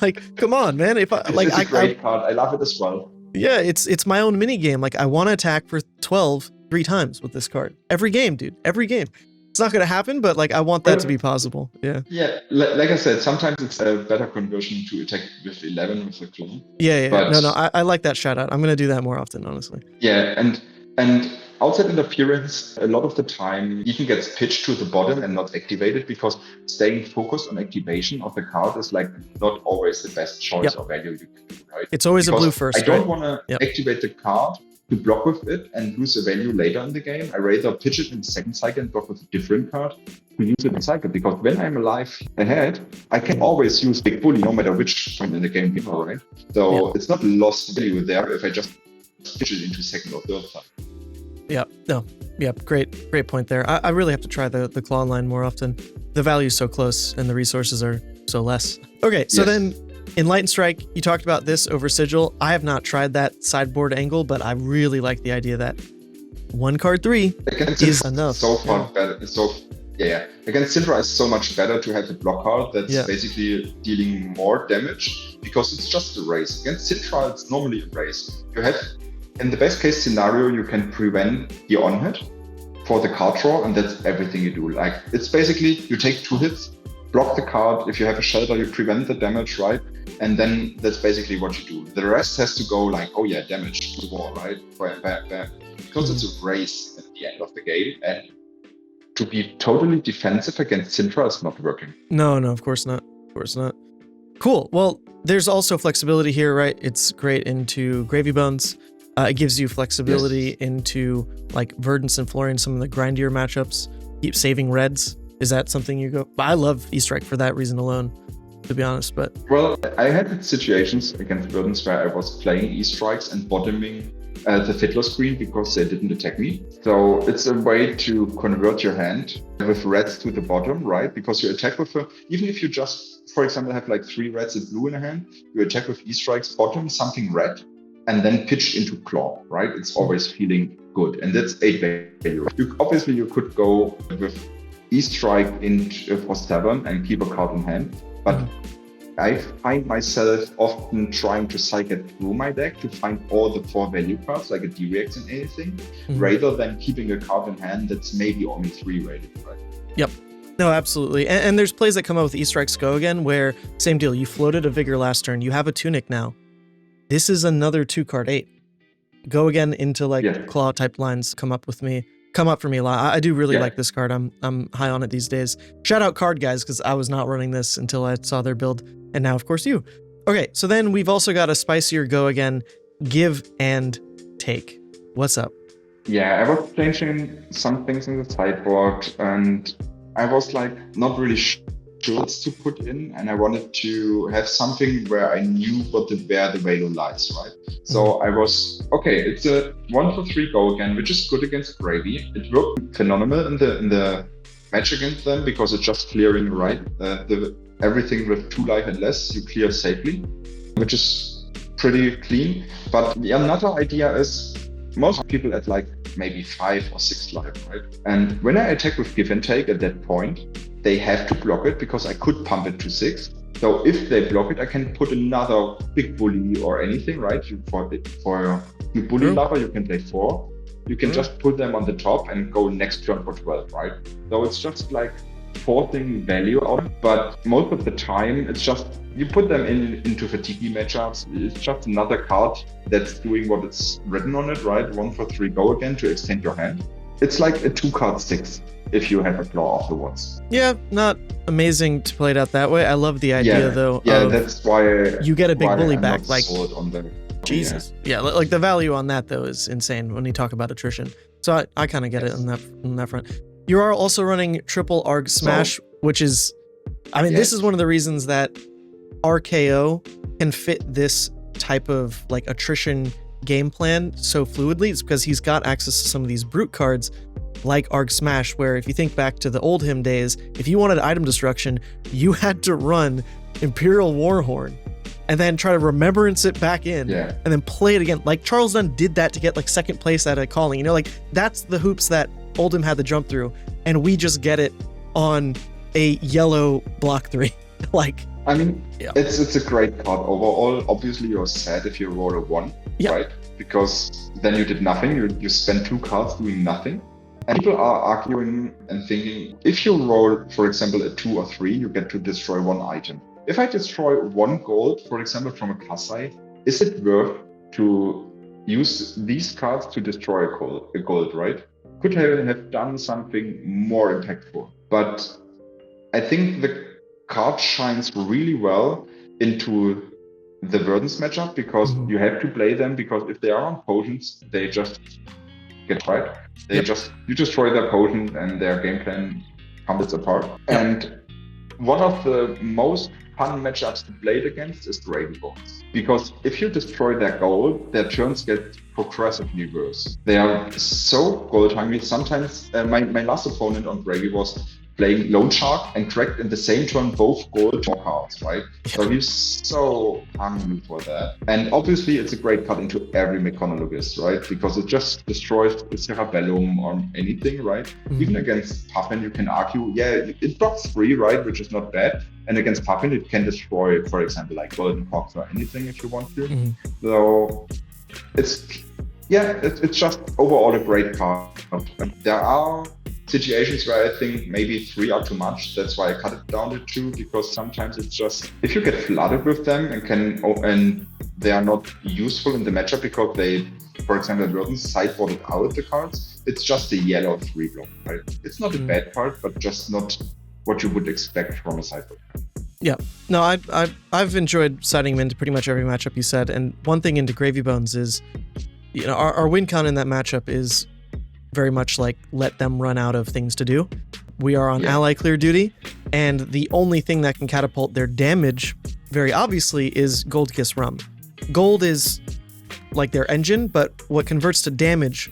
Like, come on, man. If I like, it's a great card. I love it as well. Yeah, it's my own mini game. Like, I want to attack for 12 3 times with this card every game, dude. Every game. It's not going to happen, but like I want that to be possible. Yeah. Yeah, like I said, sometimes it's a better conversion to attack with 11 with the Claw. Yeah. But, no, I like that shout out. I'm going to do that more often, honestly. Yeah, and outside interference, a lot of the time, even gets pitched to the bottom and not activated, because staying focused on activation of the card is like not always the best choice or value you can do, right? It's always because a blue first. I don't want to activate the card to block with it and lose a value later in the game. I rather pitch it in the second cycle and block with a different card to use it in the cycle, because when I'm alive ahead, I can always use Big Bully no matter which point in the game we are, right? So it's not lost value there if I just pitch it into second or third cycle. Yeah, no, yeah, great point there. I really have to try the claw line more often. The value's so close and the resources are so less. Okay, so then in Light and Strike, you talked about this over Sigil. I have not tried that sideboard angle, but I really like the idea that 1 card 3 is enough. So far better. Against Syndra, it's so much better to have a block card that's basically dealing more damage, because it's just a race. Against Syndra, it's normally a race. You have, in the best case scenario, you can prevent the on hit for the card draw, and that's everything you do. Like, it's basically you take 2 hits, block the card. If you have a shelter, you prevent the damage, right? And then that's basically what you do. The rest has to go like, oh yeah, damage to the wall, right? because it's a race at the end of the game, and to be totally defensive against Syndra is not working. No, of course not. Of course not. Cool. Well, there's also flexibility here, right? It's great into Gravy Bones. It gives you flexibility into like Verdance and Florian, some of the grindier matchups. Keep saving reds. Is that something you go? I love E-Strike for that reason alone, to be honest. But well, I had situations against Verdance where I was playing E-Strikes and bottoming the Fiddler screen because they didn't attack me. So it's a way to convert your hand with reds to the bottom, right? Because you attack with even if you just, for example, have like 3 reds and blue in a hand, you attack with E-Strikes, bottom something red, and then pitch into claw, right? It's always feeling good. And that's 8 value. Obviously, you could go with E-Strike for 7 and keep a card in hand. But I find myself often trying to cycle through my deck to find all the 4 value cards, like a D-React and anything, rather than keeping a card in hand that's maybe only 3 rated, right? Yep. No, absolutely. And there's plays that come out with E-Strikes Go Again where, same deal, you floated a Vigor last turn, you have a Tunic now. This is another 2-card 8. Go Again into like claw type lines come up for me a lot. I do really like this card. I'm high on it these days. Shout out Card Guys, because I was not running this until I saw their build, and now of course you. Okay, so then we've also got a spicier Go Again, Give and Take. What's up? Yeah, I was changing some things in the sideboard, and I was like not really sure what to put in, and I wanted to have something where I knew where the value lies, right? So I was, okay, it's a 1 for 3 Go Again, which is good against Gravy. It worked phenomenal in the match against them because it's just clearing, right? Everything with 2 life and less, you clear safely, which is pretty clean. But the another idea is most people at like maybe 5 or 6 life, right? And when I attack with Give and Take at that point, they have to block it because I could pump it to 6. So if they block it, I can put another big bully or anything, right? For your bully lover, you can play 4. You can just put them on the top and go next turn for 12, right? So it's just like forcing value out. But most of the time, it's just you put them into fatigue matchups. It's just another card that's doing what it's written on it, right? 1 for 3 Go Again to extend your hand. It's like a 2-card 6 if you have a claw afterwards. Yeah, not amazing to play it out that way. I love the idea though. Yeah, that's why you get a big bully I'm back. not Like sold on the, Jesus. Yeah, like the value on that though is insane when you talk about attrition. So I kind of get it on that front. You are also running triple Arg Smash, which is, I mean, this is one of the reasons that RKO can fit this type of like attrition game plan so fluidly. It's because he's got access to some of these brute cards like Arg Smash, where if you think back to the old him days, if you wanted item destruction, you had to run Imperial Warhorn and then try to remembrance it back in and then play it again. Like Charles Dunn did that to get like 2nd place at a calling, you know, like that's the hoops that Oldhim had to jump through, and we just get it on a yellow block 3. Like, I mean, it's a great card overall. Obviously, you're sad if you roll a 1, right? Because then you did nothing. You spent 2 cards doing nothing. And people are arguing and thinking, if you roll, for example, a 2 or 3, you get to destroy 1 item. If I destroy 1 gold, for example, from a Kasai, is it worth to use these cards to destroy a gold, right? Could have done something more impactful. But I think the card shines really well into the Verdance matchup because you have to play them, because if they are on potions, they just get right. You destroy their potion and their game plan comes apart. And one of the most fun matchups to play it against is Gravy Bones. Because if you destroy their gold, their turns get progressively worse. They are so gold hungry. Sometimes my last opponent on Gravy was playing Lone Shark and cracked in the same turn both gold cards, right? So he's so hungry for that. And obviously it's a great cut into every Mechanologist, right? Because it just destroys the Cerebellum or anything, right? Even against Puffin, you can argue, it blocks 3, right? Which is not bad. And against Puffin, it can destroy, for example, like Golden Fox or anything if you want to. So it's just overall a great card. There are situations where I think maybe 3 are too much. That's why I cut it down to 2, because sometimes it's just, if you get flooded with them and they are not useful in the matchup because they, for example, Würden sideboarded out the cards, it's just a yellow 3 block, right? It's not a bad part, but just not what you would expect from a sideboard. Yeah, no, I've enjoyed siding him into pretty much every matchup you said. And one thing into Gravy Bones is, you know, our win con in that matchup is very much like let them run out of things to do. We are on ally clear duty, and the only thing that can catapult their damage, very obviously, is Gold Kiss Rum. Gold is like their engine, but what converts to damage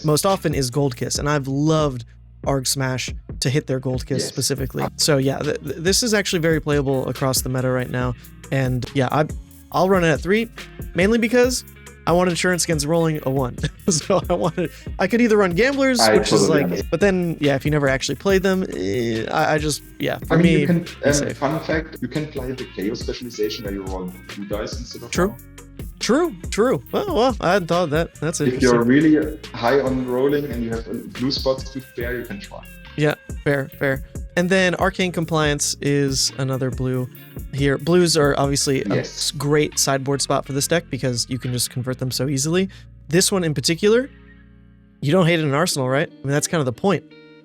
most often is Gold Kiss, and I've loved Arg Smash to hit their Gold Kiss specifically. So yeah, this is actually very playable across the meta right now, and yeah, I'll run it at 3, mainly because I want insurance against rolling a 1. So I could either run Gamblers, which is like, but then yeah, if you never actually played them, I just, for me, you can, fun fact, you can play the Kayo specialization where you roll 2 dice instead of 1. True. Well, I hadn't thought of that. That's interesting. If you're really high on rolling and you have blue spots to spare, you can try. Yeah, fair. And then Arcane Compliance is another blue here. Blues are obviously a great sideboard spot for this deck because you can just convert them so easily. This one in particular, you don't hate it in Arsenal, right? I mean, that's kind of the point.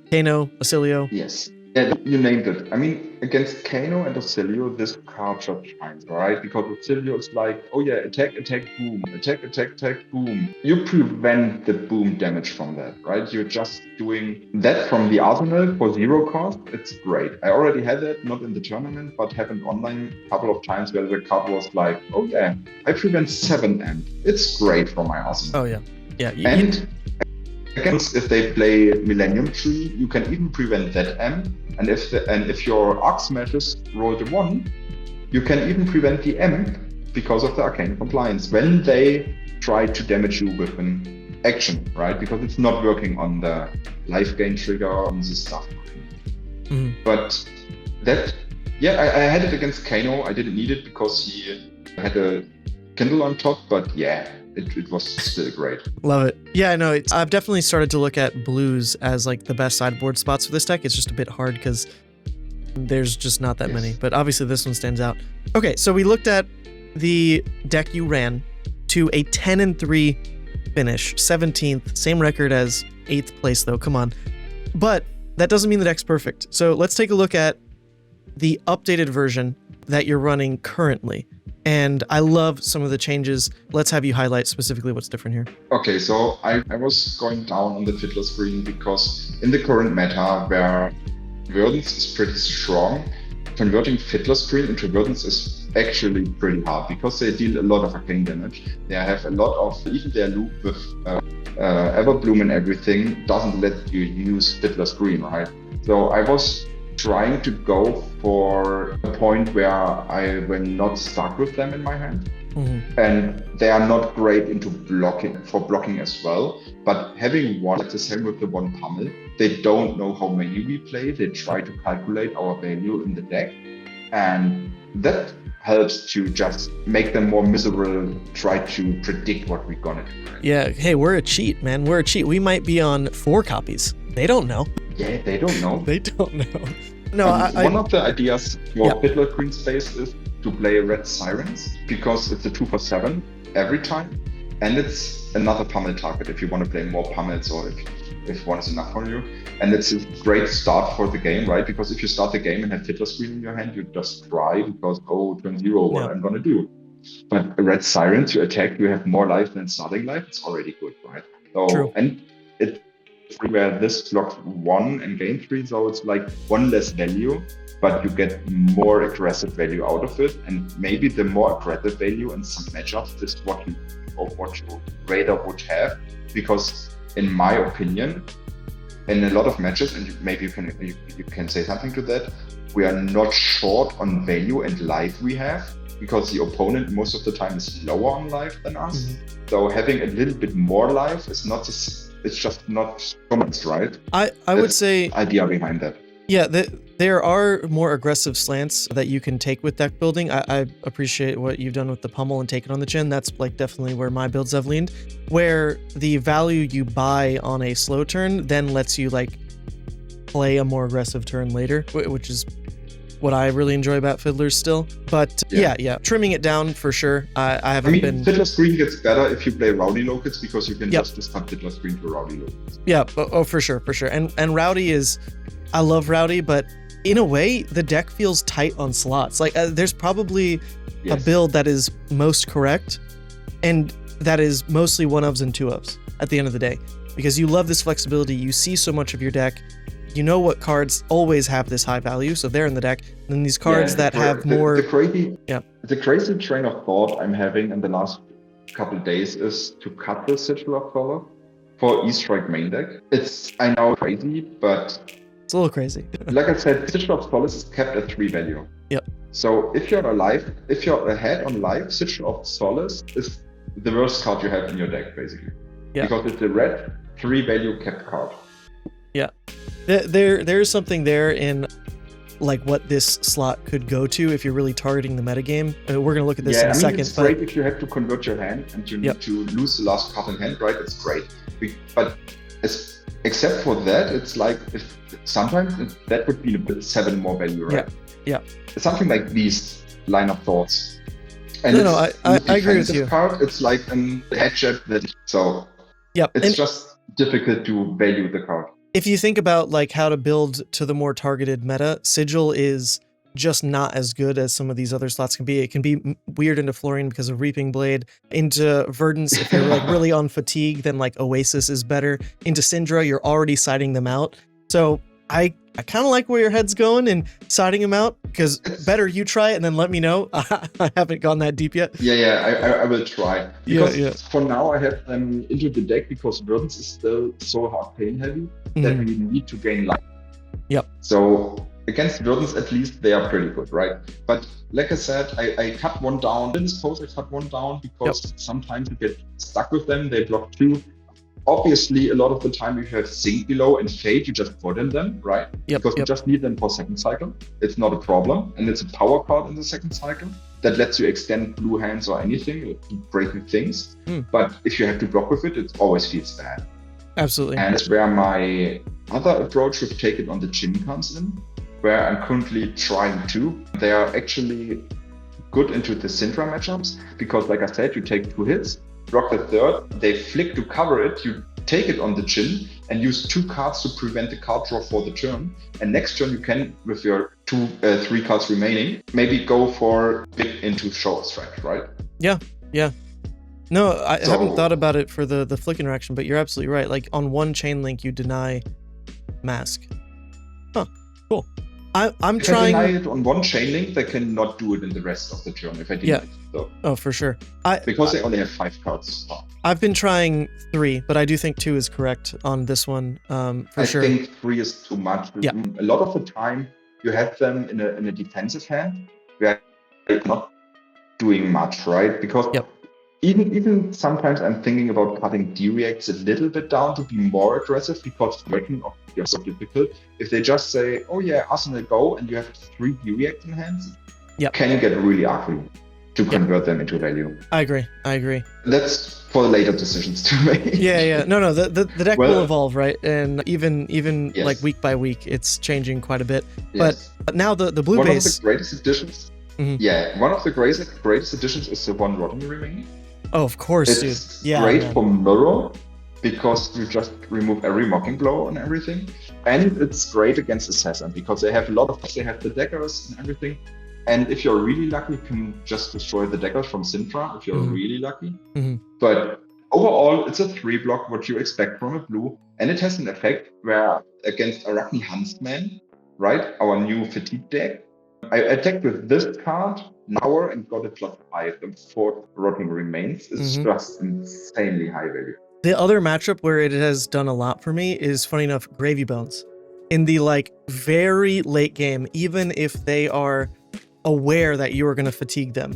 Kano, Acilio. Yes. Yeah, you named it. I mean, against Kano and Acilio, this card just shines, right? Because Acilio is like, oh yeah, attack, boom, attack, boom. You prevent the boom damage from that, right? You're just doing that from the arsenal for 0 cost. It's great. I already had that, not in the tournament, but happened online a couple of times where the card was like, oh yeah, I prevent 7M. It's great for my arsenal. Oh yeah. And against, if they play Millennium Tree, you can even prevent that M. And if your Arc Smashes roll the 1, you can even prevent the M because of the Arcane Compliance when they try to damage you with an action, right? Because it's not working on the life gain trigger on this stuff. But that, I had it against Kano. I didn't need it because he had a Kindle on top, but yeah. It was still great. Love it. Yeah, I know. I've definitely started to look at blues as like the best sideboard spots for this deck. It's just a bit hard because there's just not that many. But obviously this one stands out. Okay, so we looked at the deck you ran to a 10-3 finish, 17th, same record as 8th place though. Come on. But that doesn't mean the deck's perfect. So let's take a look at the updated version that you're running currently. And I love some of the changes. Let's have you highlight specifically what's different here. Okay, so I was going down on the Fiddler screen because in the current meta where Verdance is pretty strong, converting Fiddler screen into Verdance is actually pretty hard because they deal a lot of arcane damage. They have a lot of, even their loop with Everbloom and everything doesn't let you use Fiddler screen, right? So I was trying to go for a point where I will not stuck with them in my hand. And they are not great into blocking as well. But having one, it's the same with the one pummel. They don't know how many we play. They try to calculate our value in the deck. And that helps to just make them more miserable, try to predict what we're gonna do. Right? Yeah, hey, we're a cheat, man. We're a cheat. We might be on 4 copies. They don't know. Yeah, they don't know. They don't know. No, one of the ideas for Fiddler Queen space is to play Red Sirens because it's a 2 for 7 every time, and it's another pummel target if you want to play more pummels or if one is enough for you. And it's a great start for the game, right? Because if you start the game and have Fiddler Screen in your hand, you just cry because, turn 0, what I'm gonna do. But a Red Siren to attack, you have more life than starting life. It's already good, right? So, true. And it where this blocks 1 and gain 3, so it's like 1 less value, but you get more aggressive value out of it. And maybe the more aggressive value in some matchups is what you rather would have, because in my opinion, in a lot of matches, and maybe you can say something to that, we are not short on value and life we have, because the opponent most of the time is lower on life than us. So having a little bit more life is not it's just not common, right? I would say idea behind that. Yeah, there are more aggressive slants that you can take with deck building. I appreciate what you've done with the pummel and take it on the chin. That's like definitely where my builds have leaned, where the value you buy on a slow turn then lets you like play a more aggressive turn later, which is what I really enjoy about Fiddlers still. But yeah, trimming it down for sure. I haven't been... Fiddler's Green gets better if you play Rowdy Locals, because you can just discard Fiddler's Green to Rowdy Locals. Yeah, for sure. And Rowdy is... I love Rowdy, but in a way, the deck feels tight on slots. Like, there's probably a build that is most correct, and that is mostly 1-ofs and 2-ofs at the end of the day. Because you love this flexibility, you see so much of your deck, you know what cards always have this high value, so they're in the deck. And then these cards that have more... The crazy train of thought I'm having in the last couple of days is to cut the Sigil of Color for E-Strike main deck. It's, I know, crazy, but... It's a little crazy. Like I said, Sigil of Solace is kept at 3 value. Yep. So if you're ahead on life, Sigil of Solace is the worst card you have in your deck, basically. Yeah. Because it's a red 3 value kept card. Yeah. There's something there in like what this slot could go to if you're really targeting the metagame. We're gonna look at this in a second. It's great if you have to convert your hand and you need to lose the last card in hand, right? It's great. But except for that, it's like sometimes that would be a bit 7 more value, right? Yeah. Something like these line of thoughts. And I agree with you. Part, it's like a headshot that it's just difficult to value the card. If you think about like how to build to the more targeted meta, Sigil is just not as good as some of these other slots can be. It can be weird into Florian because of Reaping Blade. Into Verdance, if you're like really on fatigue, then like Oasis is better. Into Syndra, you're already siding them out. So I kind of like where your head's going and siding them out, because better you try it and then let me know. I haven't gone that deep yet. I will try. Because for now I have them into the deck because Verdance is still so hard pain heavy that we need to gain life. Yep. So against Verdance, at least they are pretty good, right? But like I said, I cut one down. In this pose, I cut one down because sometimes you get stuck with them. They block 2. Obviously, a lot of the time you have Sink below and Fade, you just put in them, right? Because you just need them for second cycle. It's not a problem. And it's a power card in the second cycle that lets you extend blue hands or anything, breaking things. But if you have to block with it, it always feels bad. Absolutely. And that's where my other approach with Take It on the Chin comes in, where I'm currently trying to. They are actually good into the Syndra matchups because, like I said, you take 2 hits, block the third, they flick to cover it, you take it on the chin and use 2 cards to prevent the card draw for the turn. And next turn you can, with your 3 cards remaining, maybe go for big into show stretch, right? Yeah. No, I haven't thought about it for the flick interaction, but you're absolutely right. Like on one chain link, you deny mask. Huh, cool. I'm trying. If I deny it on one chain link, they cannot do it in the rest of the turn if I deny it. So. Oh, for sure. Because they only have 5 cards. I've been trying 3, but I do think 2 is correct on this one. For sure. I think 3 is too much. Yeah. A lot of the time, you have them in a defensive hand where they're not doing much, right? Because even sometimes I'm thinking about cutting D-reacts a little bit down to be more aggressive because working is so difficult. If they just say, oh yeah, Arsenal go, and you have 3 D-reacts in hands, can get really ugly to convert them into value. I agree. That's for later decisions to make. No, the deck will evolve, right? And even like week by week, it's changing quite a bit. But now the blue base... One of the greatest additions... one of the greatest additions is the 1 Rotting remaining. Oh, of course, dude. It's great for Mirror because you just remove every Mocking Blow and everything. And it's great against Assassin because they have a lot of... They have the daggers and everything. And if you're really lucky, you can just destroy the daggers from Syndra if you're really lucky. But overall, it's a 3-block, what you expect from a blue. And it has an effect where against Arachne Huntsman, right, our new Fatigue deck, I attacked with this card, Nour, and got a +5. And 4 Rotting Remains is just insanely high value. The other matchup where it has done a lot for me is, funny enough, Gravy Bones. In the like very late game, even if they are aware that you are going to fatigue them.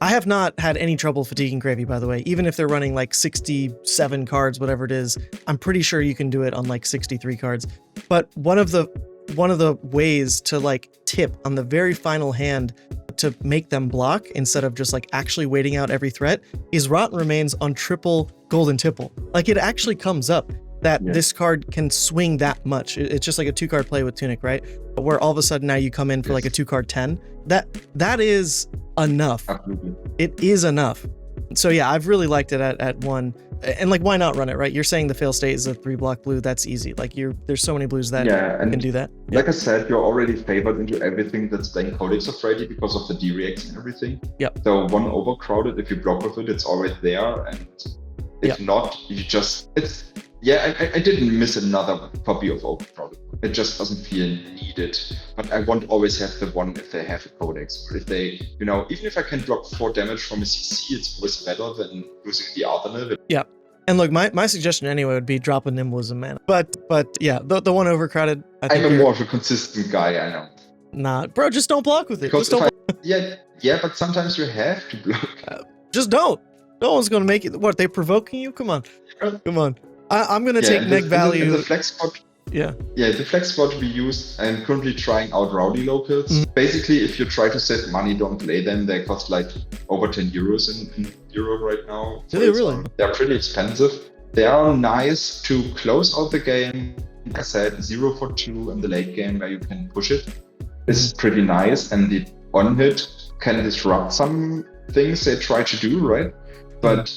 I have not had any trouble fatiguing Gravy, by the way. Even if they're running like 67 cards, whatever it is, I'm pretty sure you can do it on like 63 cards. But one of the ways to like tip on the very final hand to make them block instead of just like actually waiting out every threat is Rotten Remains on triple Golden Tipple. Like it actually comes up. that Yeah. this card can swing that much. It's just like a 2-card play with Tunic, right? But where all of a sudden now you come in for like a 2-card 10. That is enough. Absolutely. It is enough. So yeah, I've really liked it at 1. And like, why not run it, right? You're saying the fail state is a 3-block blue. That's easy. Like there's so many blues that can do that. Like I said, you're already favored into everything that's playing Codex of Freddy because of the D-reacts and everything. Yep. So one overcrowded, if you block with it, it's always there. And if not, you just, I didn't miss another copy of overcrowded. It just doesn't feel needed. But I won't always have the one if they have a Codex. Or if they, even if I can block 4 damage from a CC, it's always better than using the alternate. Yeah. And look, my suggestion anyway would be drop a Nimblism mana. But yeah, the one overcrowded. I'm more of a consistent guy, I know. Nah, bro, just don't block with it. Because just don't yeah, but sometimes you have to block. Just don't. No one's gonna make it. What, they provoking you? Come on. I'm gonna take neg value. In the flex spot. Yeah, the flex spot we use. I'm currently trying out Rowdy locals. Basically, if you try to save money, don't play them. They cost like over 10 euros in Europe right now. Do they really? They're pretty expensive. They are nice to close out the game. Like I said, 0 for 2 in the late game where you can push it. Is pretty nice, and the on hit can disrupt some things they try to do, right? But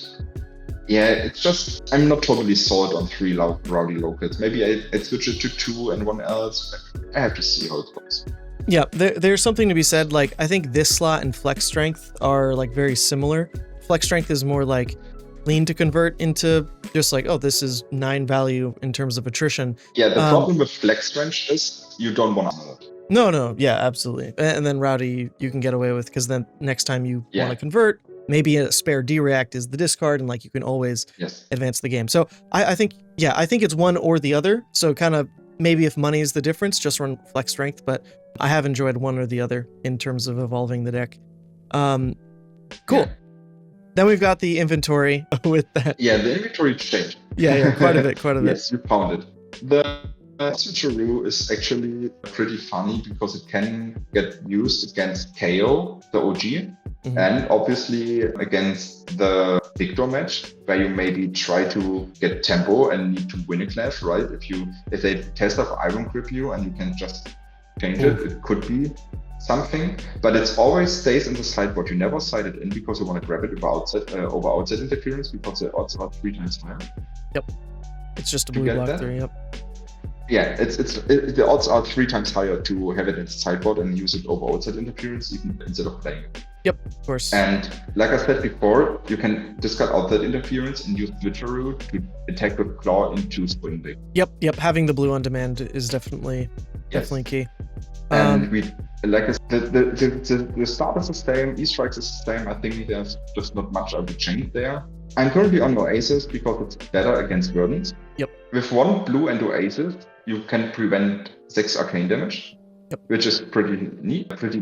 yeah, it's just, I'm not totally sold on 3 Rowdy locals. Maybe I switch it to 2 and 1 else. I have to see how it goes. Yeah, there's something to be said. Like, I think this slot and flex strength are like very similar. Flex strength is more like lean to convert into just like, oh, this is 9 value in terms of attrition. Yeah, the problem with flex strength is you don't want to know it. No, yeah, absolutely. And then Rowdy you can get away with, because then next time you want to convert, maybe a spare D-react is the discard, and like you can always advance the game. So I think it's one or the other. So kind of maybe if money is the difference, just run flex strength. But I have enjoyed one or the other in terms of evolving the deck. Cool. Yeah. Then we've got the inventory with that. Yeah, the inventory changed. Yeah, quite a bit. Yes, you found it. The switcheroo is actually pretty funny because it can get used against Kayo, the OG, and obviously against the Victor match, where you maybe try to get tempo and need to win a clash, right? If they test of Iron Grip you and you can just change it could be something, but it always stays in the sideboard. You never side it in because you want to grab it over outside interference, because the odds are 3 times higher. Yep. It's just a blue block 3, yep. Yeah, the odds are 3 times higher to have it in the sideboard and use it over outside interference even instead of playing it. Yep, of course. And like I said before, you can discard outside interference and use Switcheroo to attack with Claw into Spring Big. Yep. Having the blue on demand is definitely key. And like I said, the start is the same, E-Strikes is the same. I think there's just not much I would change there. I'm currently on Oasis because it's better against Verdants. Yep. With 1 blue and Oasis, you can prevent 6 arcane damage, which is pretty neat, pretty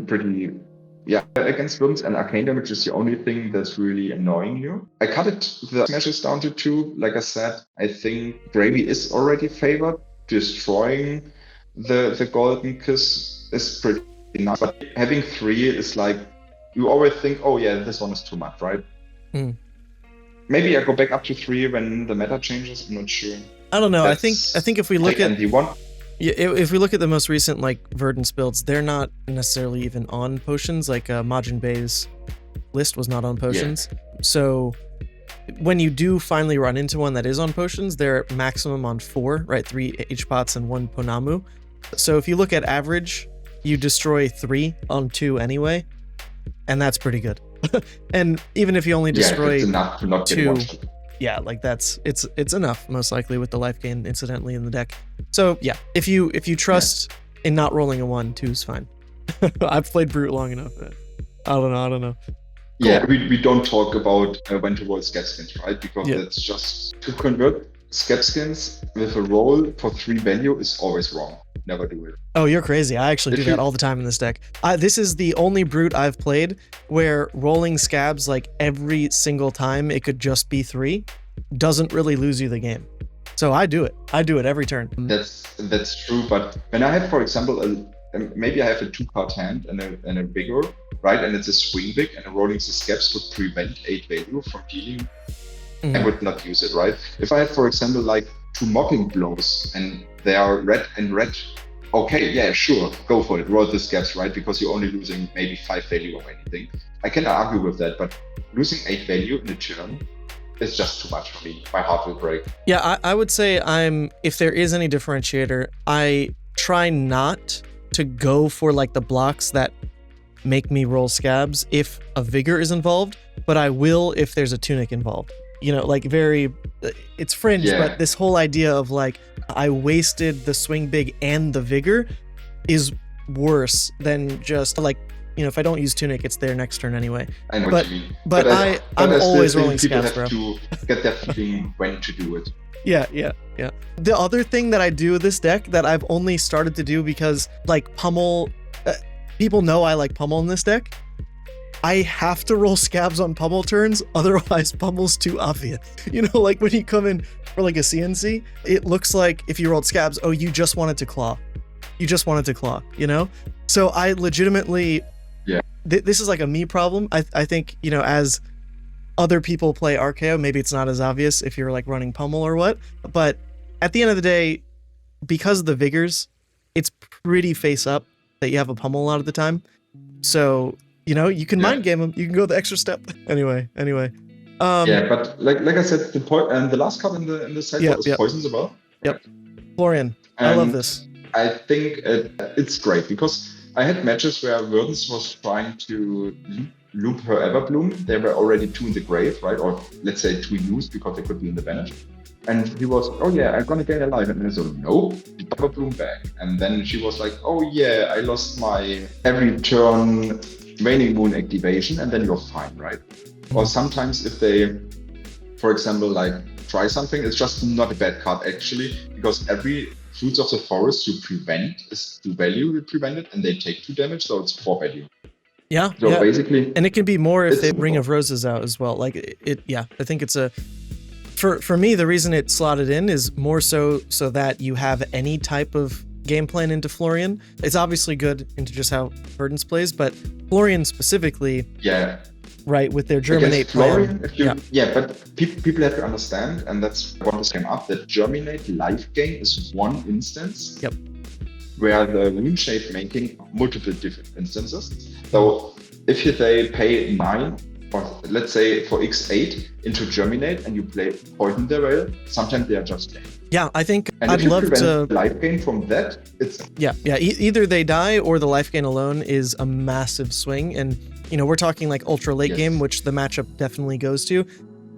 against Verdants, and arcane damage is the only thing that's really annoying you. I cut the smashes down to 2. Like I said, I think Gravy is already favored. Destroying the Golden Kiss is pretty nice, but having 3 is like, you always think, oh yeah, this one is too much, right? Maybe I go back up to 3 when the meta changes. I'm not sure. I don't know. I think if we look at ND1. Yeah, if we look at the most recent like Verdance builds, they're not necessarily even on potions. Like Majin Bey's list was not on potions. So when you do finally run into one that is on potions, they're maximum on 4, right? 3 H-Pots and 1 Ponamu. So if you look at average, you destroy 3 on 2 anyway, and that's pretty good. And even if you only destroy it's enough to not 2, get like it's enough most likely with the life gain incidentally in the deck. So yeah, if you trust in not rolling a 1, 2 is fine. I've played Brute long enough. I don't know. Cool. Yeah, we don't talk about when to roll Skepskins, right? Because it's just to convert Skepskins with a roll for 3 value is always wrong. Never do it. Oh, you're crazy. I actually do that all the time in this deck. This is the only Brute I've played where rolling Scabs like every single time it could just be 3 doesn't really lose you the game. So I do it every turn. That's true, but when I have, for example, maybe I have a 2-card hand and a bigger, right? And it's a swing big, and rolling the Scabs would prevent 8 value from dealing. I would not use it, right? If I had, for example, like two mocking blows and they are red and red, okay, yeah, sure, go for it, roll the scabs, right? Because you're only losing maybe 5 value or anything. I can argue with that, but losing 8 value in a turn is just too much for me. My heart will break. Yeah, I would say if there is any differentiator, I try not to go for like the blocks that make me roll scabs if a vigor is involved, but I will if there's a tunic involved. You know, like it's fringe, but this whole idea of like, I wasted the swing big and the vigor is worse than just like, you know, if I don't use tunic, it's their next turn anyway. I know what you mean. But I'm always rolling scabs, bro. People have to get that feeling when to do it. Yeah. The other thing that I do with this deck that I've only started to do because like pummel, people know I like pummel in this deck. I have to roll scabs on pummel turns, otherwise pummel's too obvious. You know, like when you come in for like a CNC, it looks like if you rolled scabs, oh, you just wanted to claw. You just wanted to claw, you know? So I legitimately, this is like a me problem. I think, you know, as other people play RKO, maybe it's not as obvious if you're like running pummel or what, but at the end of the day, because of the vigors, it's pretty face up that you have a pummel a lot of the time. So, you know, you can mind game them. You can go the extra step. Anyway. But like I said, the last card in the set is poison as well. Yep. Florian, and I love this. I think it's great because I had matches where Verdens was trying to loop her Everbloom. There were already 2 in the grave, right? Or let's say 2 used because they could be in the banish. And he was, oh yeah, I'm gonna gain a life. And I said, no, Everbloom back. And then she was like, oh yeah, I lost my every turn Waning Moon activation, and then you're fine, right? Or sometimes if they, for example, like try something, it's just not a bad card actually, because every Fruits of the Forest you prevent is 2 value you prevented, and they take 2 damage, so it's 4 value. Yeah. So basically, and it can be more if they Ring of Roses out as well. Like it. Yeah, I think it's a. For me, the reason it slotted in is more so that you have any type of game plan into Florian. It's obviously good into just how Verdens plays, but Florian specifically, right, with their Germinate Florian, plan. But people have to understand, and that's what this came up, that Germinate life gain is one instance. Yep. Where the rune shape making multiple different instances. So if they pay 9, or let's say for X8 into Germinate, and you play Poison Derail, sometimes they are just dead. Yeah, I think and I'd love to life gain from that. It's either they die or the life gain alone is a massive swing, and you know we're talking like ultra late game, which the matchup definitely goes to.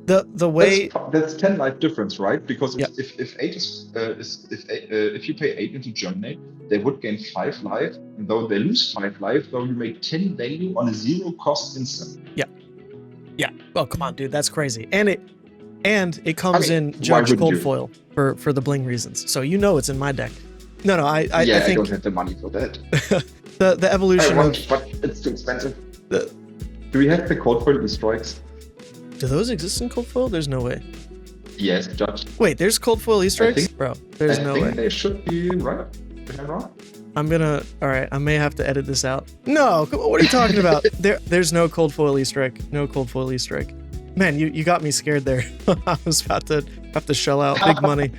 The way that's 10 life difference, right? Because if you pay 8 into Germinate, they would gain 5 life, and though they lose 5 life, though you make 10 value on a 0 cost instant. Yeah. Oh come on, dude, that's crazy, and it comes in Judge Cold Foil for the bling reasons. So you know it's in my deck. No, I think I don't have the money for that. the evolution but it's too expensive. Do we have the Cold Foil strikes? Do those exist in Cold Foil? There's no way. Yes, Judge. Wait, there's Cold Foil Easter eggs? Bro, there's no way. I think they should be, right? Am I wrong? Alright, I may have to edit this out. No, come on, what are you talking about? There's no Cold Foil Easter egg. No Cold Foil Easter egg. Man, you got me scared there. I was about to have to shell out big money.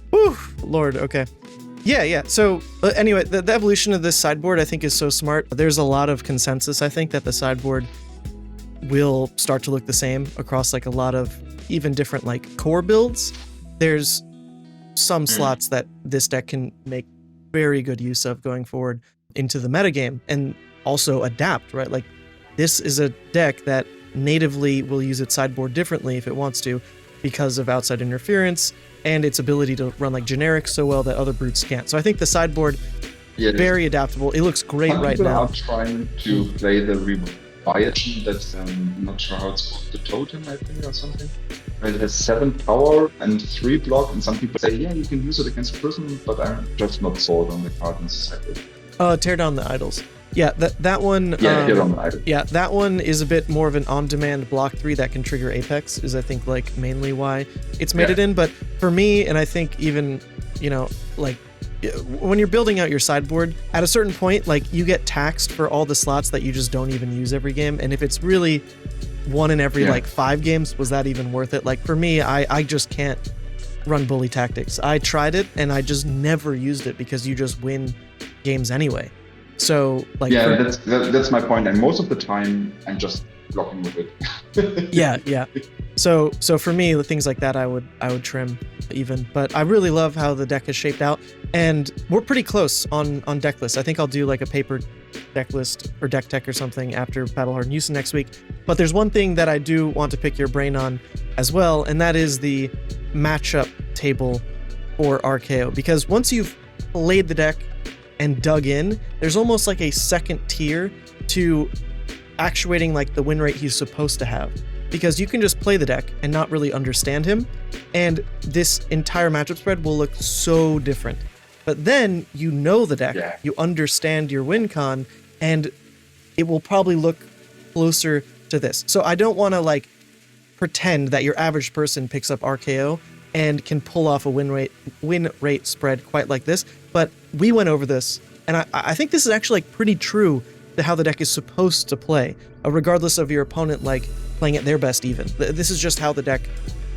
Whew, Lord, okay. Yeah. So anyway, the evolution of this sideboard I think is so smart. There's a lot of consensus, I think, that the sideboard will start to look the same across like a lot of even different like core builds. There's some slots that this deck can make very good use of going forward into the metagame and also adapt, right? Like this is a deck that natively will use its sideboard differently if it wants to because of outside interference and its ability to run like generic so well that other brutes can't. So I think the sideboard very adaptable. It looks great right now. People are trying to play the Reviation that's not sure how it's called, the totem I think or something. It has 7 power and 3 block, and some people say you can use it against prison, but I'm just not sold on the card in the sideboard. Tear down the idols. Yeah, that one. Tear on the idols. Yeah, that one is a bit more of an on-demand block 3 that can trigger Apex. Is I think like mainly why it's made it in. But for me, and I think even like when you're building out your sideboard, at a certain point, like you get taxed for all the slots that you just don't even use every game, and if it's really one in every like 5 games, was that even worth it? Like for me, I just can't run bully tactics. I tried it and I just never used it because you just win games anyway. So like that's my point. And most of the time I'm just blocking with it. yeah. So for me, things like that I would trim even. But I really love how the deck is shaped out, and we're pretty close on Decklist. I think I'll do like a paper Decklist or Decktech or something after Battle Hardened Houston next week. But there's one thing that I do want to pick your brain on as well, and that is the matchup table for RKO. Because once you've played the deck and dug in, there's almost like a second tier to actuating like the win rate he's supposed to have. Because you can just play the deck and not really understand him, and this entire matchup spread will look so different. But then you know the deck, you understand your win con, and it will probably look closer to this. So I don't want to like pretend that your average person picks up RKO and can pull off a win rate spread quite like this. But we went over this, and I think this is actually like pretty true to how the deck is supposed to play, regardless of your opponent like playing at their best even. This is just how the deck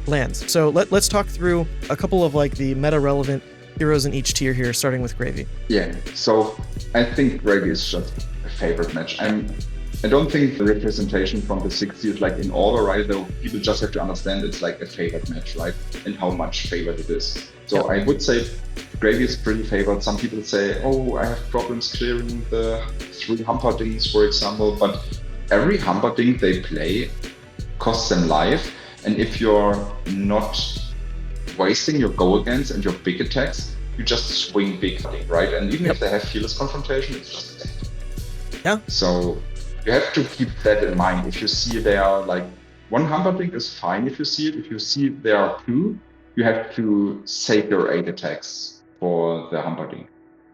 lands. So let's talk through a couple of like the meta relevant heroes in each tier here, starting with Gravy. Yeah, so I think Gravy is just a favorite match. I don't think the representation from the 60 is like in order, right? Though people just have to understand it's like a favorite match, right? And how much favored it is. So I would say Gravy is pretty favored. Some people say, oh, I have problems clearing the 3 Humperdings, for example, but every Humperding they play costs them life. And if you're not wasting your go against and your big attacks, you just swing big, right? And even if they have fearless confrontation, it's just dead. Yeah. So you have to keep that in mind. If you see there are like 1 Humperding is fine if you see it. If you see there are 2, you have to save your 8 attacks for the Humperding,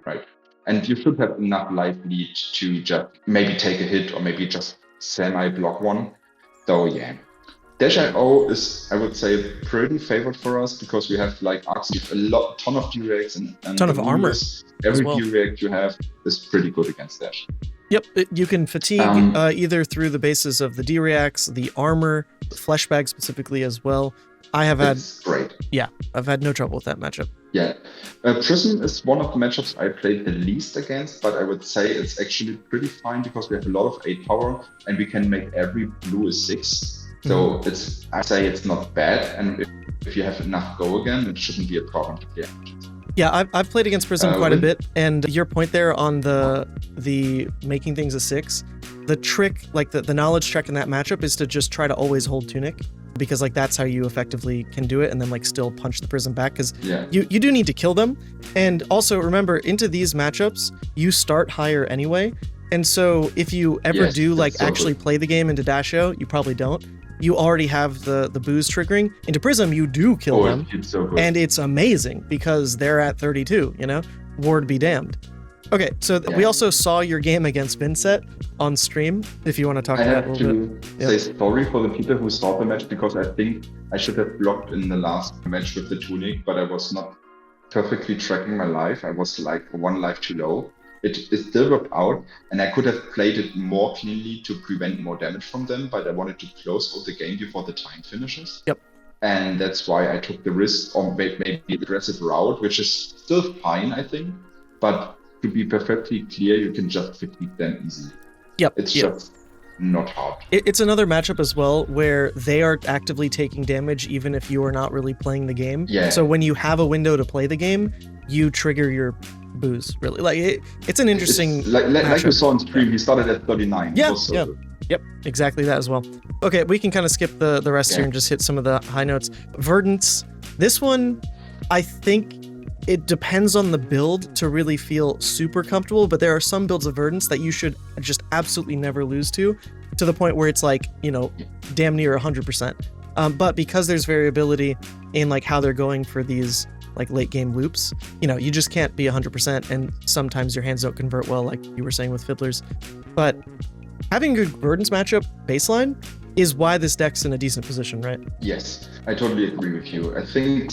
right? And you should have enough life lead to just maybe take a hit or maybe just semi-block one. So yeah. Dash.io is, I would say, pretty favored for us because we have like arcs with a ton of D-Reacts and ton of armor. Every D-React you have is pretty good against Dash. Yep, you can fatigue either through the basis of the D-Reacts, the armor, the flesh bag specifically as well. It's great. Yeah, I've had no trouble with that matchup. Yeah, Prism is one of the matchups I played the least against, but I would say it's actually pretty fine because we have a lot of 8 power and we can make every blue a 6. So I say it's not bad, and if you have enough go again, it shouldn't be a problem to clear. Yeah, I've played against Prism quite a bit, and your point there on the making things a 6, the trick, like the knowledge check in that matchup is to just try to always hold Tunic, because like that's how you effectively can do it, and then like still punch the Prism back, because you do need to kill them. And also remember, into these matchups, you start higher anyway, and so if you ever do like actually play the game into Dash.io, you probably don't. You already have the booze triggering. Into Prism, you do kill them, and it's amazing because they're at 32, you know? Ward be damned. Okay, so we also saw your game against Vincent on stream, if you want to talk about that a little bit. I have to say sorry for the people who saw the match because I think I should have blocked in the last match with the Tunic, but I was not perfectly tracking my life. I was like 1 life too low. It still worked out, and I could have played it more cleanly to prevent more damage from them, but I wanted to close out the game before the time finishes. Yep. And that's why I took the risk on maybe aggressive route, which is still fine, I think. But to be perfectly clear, you can just fatigue them easily. Yep. It's just not hard. It's another matchup as well where they are actively taking damage even if you are not really playing the game. Yeah. So when you have a window to play the game, you trigger your booze, really. Like it's an interesting like you saw on stream, he started at 39. Yep, exactly that as well. Okay, we can kind of skip the rest here and just hit some of the high notes. Verdance, this one, I think it depends on the build to really feel super comfortable, but there are some builds of Verdance that you should just absolutely never lose to the point where it's like, you know, damn near 100%. But because there's variability in like how they're going for these like late game loops, you know, you just can't be 100%, and sometimes your hands don't convert well, like you were saying with Fiddlers. But having a good Verdance matchup baseline is why this deck's in a decent position, right? Yes, I totally agree with you. I think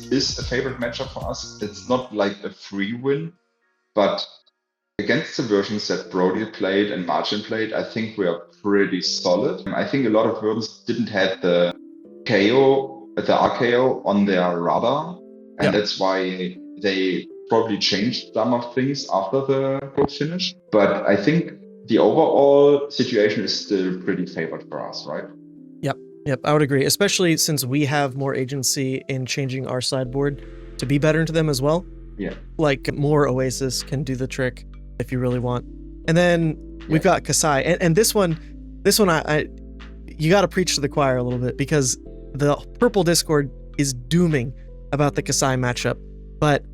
is a favorite matchup for us. It's not like a free win, but against the versions that Brody played and Margin played, I think we are pretty solid. I think a lot of versions didn't have the Kayo the RKO on their radar, and Yep. that's why they probably changed some of things after the book finished. But I think the overall situation is still pretty favored for us, right? Yep, I would agree, especially since we have more agency in changing our sideboard to be better into them as well. Yeah. Like more Oasis can do the trick if you really want. And then we've got Kasai, and this one, I you got to preach to the choir a little bit, because the purple Discord is dooming about the Kasai matchup, but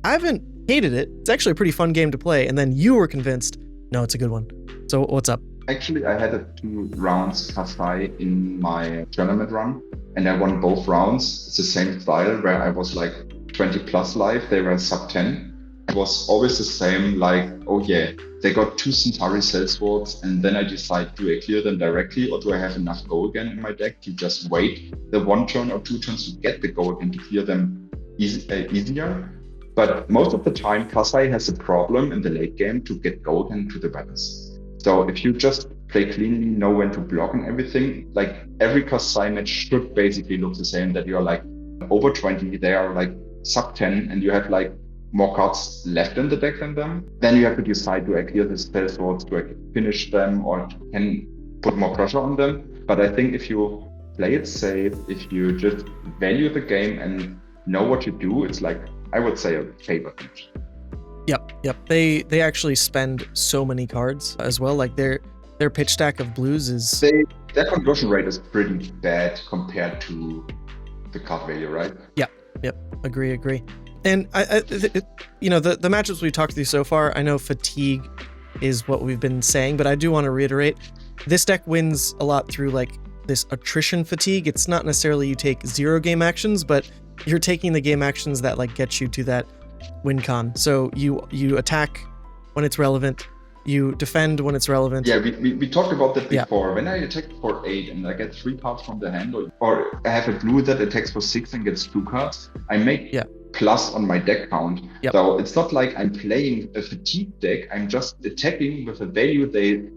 I haven't hated it. It's actually a pretty fun game to play, and then you were convinced, no, it's a good one. So what's up? Actually, I had 2 rounds Kasai in my tournament run, and I won both rounds. It's the same style where I was like 20 plus life. They were sub 10. It was always the same, like, oh yeah, they got 2 Centauri Sellswords, and then I decide, do I clear them directly, or do I have enough go again in my deck to just wait the 1 turn or 2 turns to get the go again to clear them easier? But most of the time, Kasai has a problem in the late game to get go again to the weapons. So if you just play cleanly, know when to block and everything, like every Kasai match should basically look the same, that you're like over 20, they are like sub 10, and you have like more cards left in the deck than them. Then you have to decide, do I clear the Sellswords, do I finish them, or can put more pressure on them? But I think if you play it safe, if you just value the game and know what you do, it's like, I would say, a favorite match. Yep. They actually spend so many cards as well. Like their pitch stack of blues is... Their conversion rate is pretty bad compared to the card value, right? Yep. Agree. And the matchups we've talked through so far, I know fatigue is what we've been saying, but I do want to reiterate, this deck wins a lot through like this attrition fatigue. It's not necessarily you take 0 game actions, but you're taking the game actions that like get you to that win con. So you attack when it's relevant, you defend when it's relevant. Yeah, we talked about that before. When I attack for 8 and I get 3 cards from the hand, or I have a blue that attacks for 6 and gets 2 cards, I make plus on my deck count. So it's not like I'm playing a fatigue deck, I'm just attacking with a value they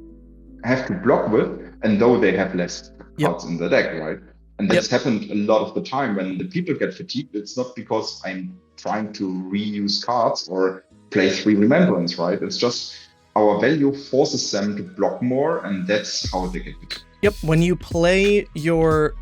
have to block with, and though they have less cards in the deck, right? And that's happened a lot of the time. When the people get fatigued, it's not because I'm trying to reuse cards or play 3 Remembrance, right? It's just our value forces them to block more, and that's how they get fatigued. Yep, when you play your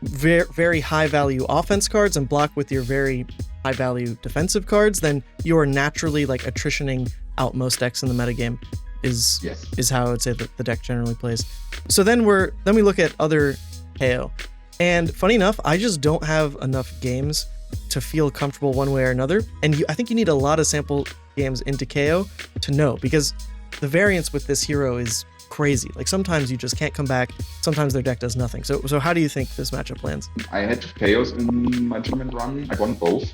very high value offense cards and block with your very high value defensive cards, then you're naturally like attritioning out most decks in the metagame. Is how I would say that the deck generally plays. So then we look at other KO. And funny enough, I just don't have enough games to feel comfortable one way or another. And I think you need a lot of sample games into KO to know, because the variance with this hero is crazy. Like sometimes you just can't come back. Sometimes their deck does nothing. So how do you think this matchup lands? I had 2 KOs in my tournament run. I won both.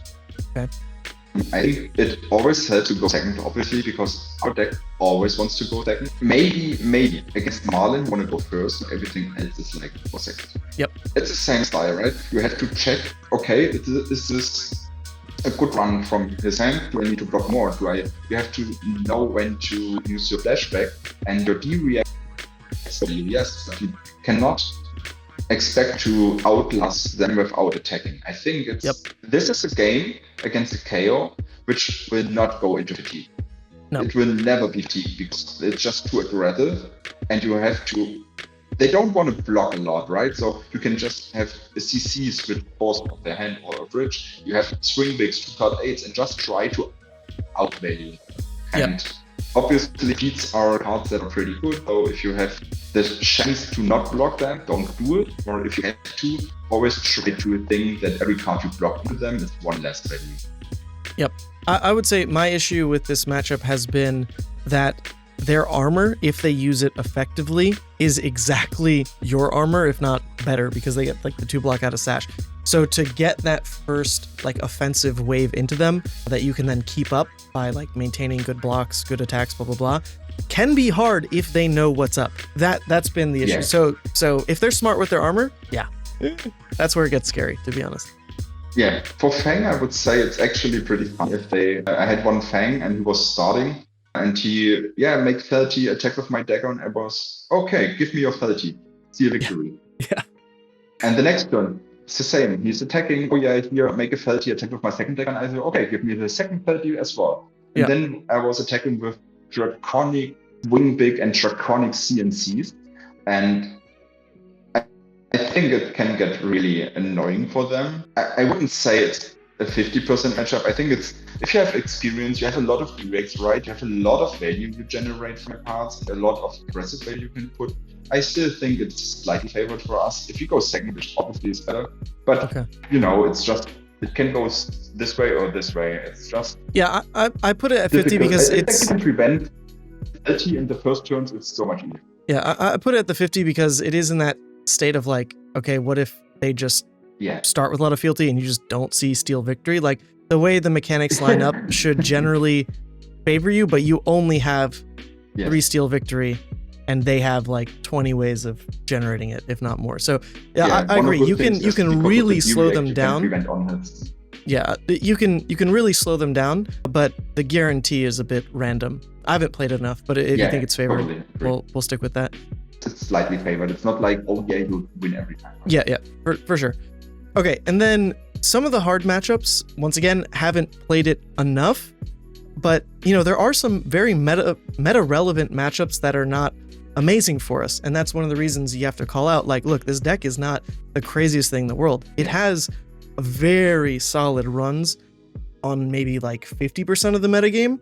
Okay. I think it always had to go second, obviously, because our deck always wants to go second. Maybe against Marlin, you want to go first, and everything else is like for second. Yep. It's the same style, right? You have to check, okay, is this a good run from his hand? Do I need to block more? You have to know when to use your flashback, and your D react. Yes, but you cannot expect to outlast them without attacking. I think this is a game against the KO which will not go into fatigue. No. It will never be fatigue because it's just too aggressive, and you have to... They don't want to block a lot, right? So you can just have a CCs with force of their hand or a bridge. You have swing bigs, 2-card 8s, and just try to outvalue. And obviously cheats are cards that are pretty good. So if you have the chance to not block them, don't do it. Or if you have to, always try to think that every card you block with them is 1 less value. Yep. I would say my issue with this matchup has been that their armor, if they use it effectively, is exactly your armor, if not better, because they get like the 2 block out of Sash. So to get that first like offensive wave into them that you can then keep up by like maintaining good blocks, good attacks, blah, blah, blah, can be hard if they know what's up. That's been the issue. Yeah. So if they're smart with their armor, that's where it gets scary, to be honest. Yeah, for Fang, I would say it's actually pretty fun. I had one Fang and he was starting, and he make 30, attack with my dagger, and I was okay, give me your 30, see a victory. Yeah. And the next turn, it's the same. He's attacking. Oh yeah, here make a felty attack with my second deck, and I say, okay, give me the second felty as well. And then I was attacking with draconic wing big and draconic CNCs, and I think it can get really annoying for them. I wouldn't say it's a 50% matchup. I think it's, if you have experience, you have a lot of UX, right? You have a lot of value you generate from your cards, a lot of aggressive value you can put. I still think it's slightly favored for us. If you go second, which obviously is better, but it's just, it can go this way or this way. It's just I put it at 50 because it's can prevent LT in the first turns. It's so much easier. Yeah, I put it at the 50 because it is in that state of like, okay, what if they just start with a lot of fealty and you just don't see steal victory? Like the way the mechanics line up should generally favor you, but you only have 3 steal victory and they have like 20 ways of generating it, if not more. So I agree. You can really slow them down. Yeah, you can really slow them down, but the guarantee is a bit random. I haven't played it enough, but if you think it's favored, we'll stick with that. It's slightly favored. It's not like, oh yeah, you win every time. Yeah, for sure. Okay, and then some of the hard matchups, once again, haven't played it enough, but there are some very meta relevant matchups that are not amazing for us, and that's one of the reasons you have to call out, like, look, this deck is not the craziest thing in the world. It has very solid runs on maybe like 50% of the metagame,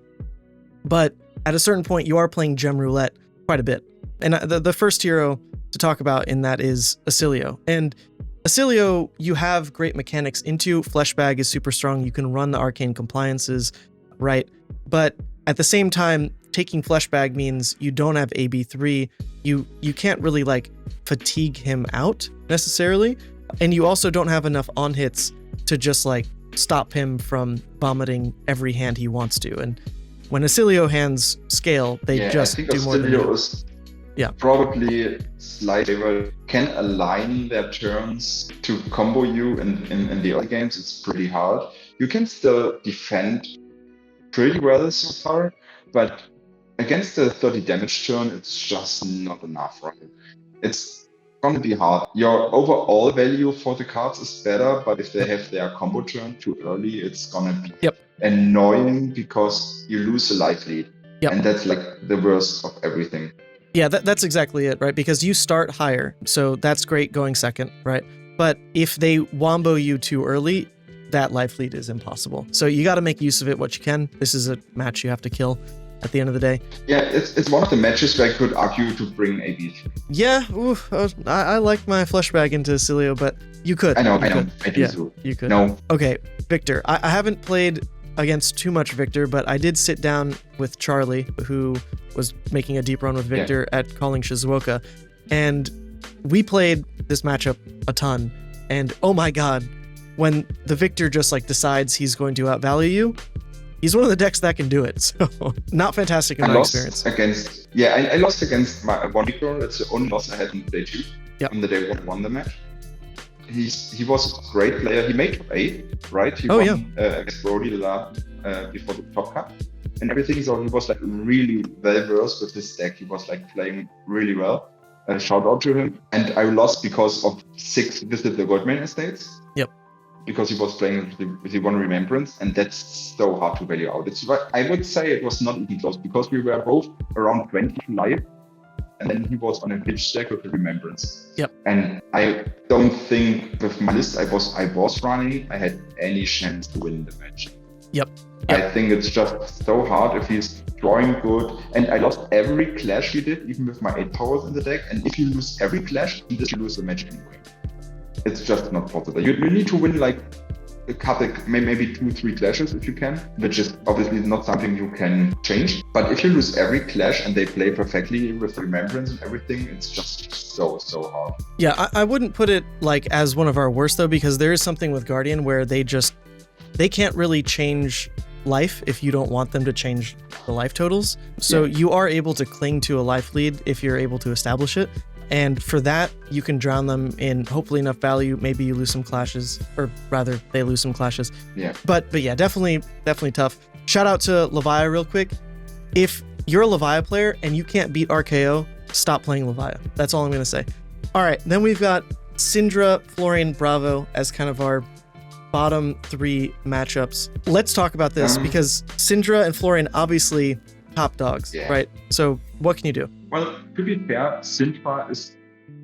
but at a certain point you are playing gem roulette quite a bit. And the first hero to talk about in that is Acilio. And Acilio, you have great mechanics into. Fleshbag is super strong. You can run the arcane compliances, right? But at the same time, taking Fleshbag means you don't have AB3. You can't really like fatigue him out necessarily. And you also don't have enough on hits to just like stop him from vomiting every hand he wants to. And when Acilio hands scale, they just do more than you. Probably slightly can align their turns to combo you in the early games. It's pretty hard. You can still defend pretty well so far, but against the 30 damage turn, it's just not enough, right? It's gonna be hard. Your overall value for the cards is better, but if they have their combo turn too early, it's gonna be annoying because you lose a life lead. And that's like the worst of everything. Yeah, that's exactly it, right? Because you start higher, so that's great going second, right? But if they wombo you too early, that life lead is impossible. So you got to make use of it what you can. This is a match you have to kill at the end of the day. Yeah, it's one of the matches where I could argue to bring AB3. Yeah, I like my Fleshbag into Acilio, but you could. I know. I do too. You could. No. Okay, Victor. I haven't played against too much Victor, but I did sit down with Charlie, who was making a deep run with Victor at Calling Shizuoka, and we played this matchup a ton. And oh my god, when the Victor just like decides he's going to outvalue you, he's one of the decks that can do it. So not fantastic in my experience. I lost against my one Victor. It's the only loss I had in day 2. On the day 1 won the match. He was a great player. He made top 8, right? He won against Brody before the top cut and everything. So he was like really well versed with his deck. He was like playing really well. Shout out to him. And I lost because of 6 Visit the Goldman Estates. Because he was playing with the 1 Remembrance, and that's so hard to value out. I would say it was not even close because we were both around 20 life. And then he was on a pitch deck with the Remembrance. And I don't think with my list I was running, I had any chance to win the match. I think it's just so hard if he's drawing good. And I lost every clash he did, even with my 8 powers in the deck. And if you lose every clash, you lose the match anyway. It's just not possible. You need to win like a couple, maybe 2-3 clashes if you can, which is obviously not something you can change. But if you lose every clash and they play perfectly with Remembrance and everything, it's just so hard. Yeah, I wouldn't put it like as one of our worst though, because there is something with Guardian where they can't really change life if you don't want them to change the life totals. So you are able to cling to a life lead if you're able to establish it. And for that, you can drown them in hopefully enough value. Maybe you lose some clashes, or rather, they lose some clashes. But yeah, definitely tough. Shout out to Levia real quick. If you're a Levia player and you can't beat RKO, stop playing Levia. That's all I'm going to say. All right, then we've got Syndra, Florian, Bravo as kind of our bottom 3 matchups. Let's talk about this because Syndra and Florian obviously top dogs, right? So what can you do? Well, to be fair, Syndra is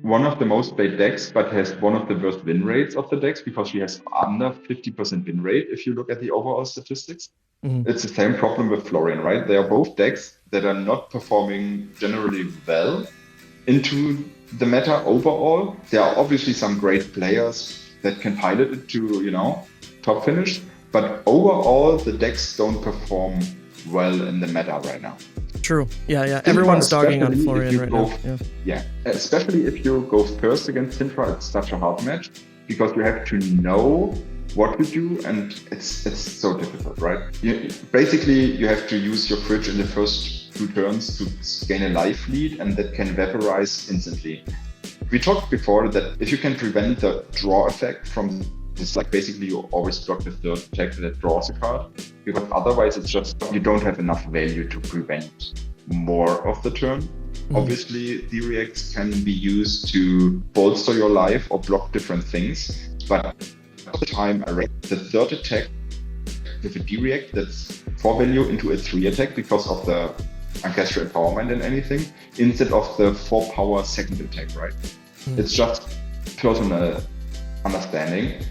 one of the most played decks, but has one of the worst win rates of the decks because she has under 50% win rate if you look at the overall statistics. It's the same problem with Florian, right? They are both decks that are not performing generally well into the meta overall. There are obviously some great players that can pilot it to, top finish, but overall the decks don't perform well in the meta right now. True. Yeah. Everyone's dogging on Florian right now. Yeah. Especially if you go first against Syndra, it's such a hard match because you have to know what to do, and it's so difficult, right? Basically, you have to use your fridge in the first 2 turns to gain a life lead, and that can vaporize instantly. We talked before that if you can prevent the draw effect from this, like basically you always block the 3rd attack that draws a card, because otherwise it's just you don't have enough value to prevent more of the turn. Obviously, the reacts can be used to bolster your life or block different things, but at the time I read the 3rd attack with a D-react that's 4 value into a 3 attack because of the ancestral empowerment and anything, instead of the 4 power 2nd attack, right? It's just personal understanding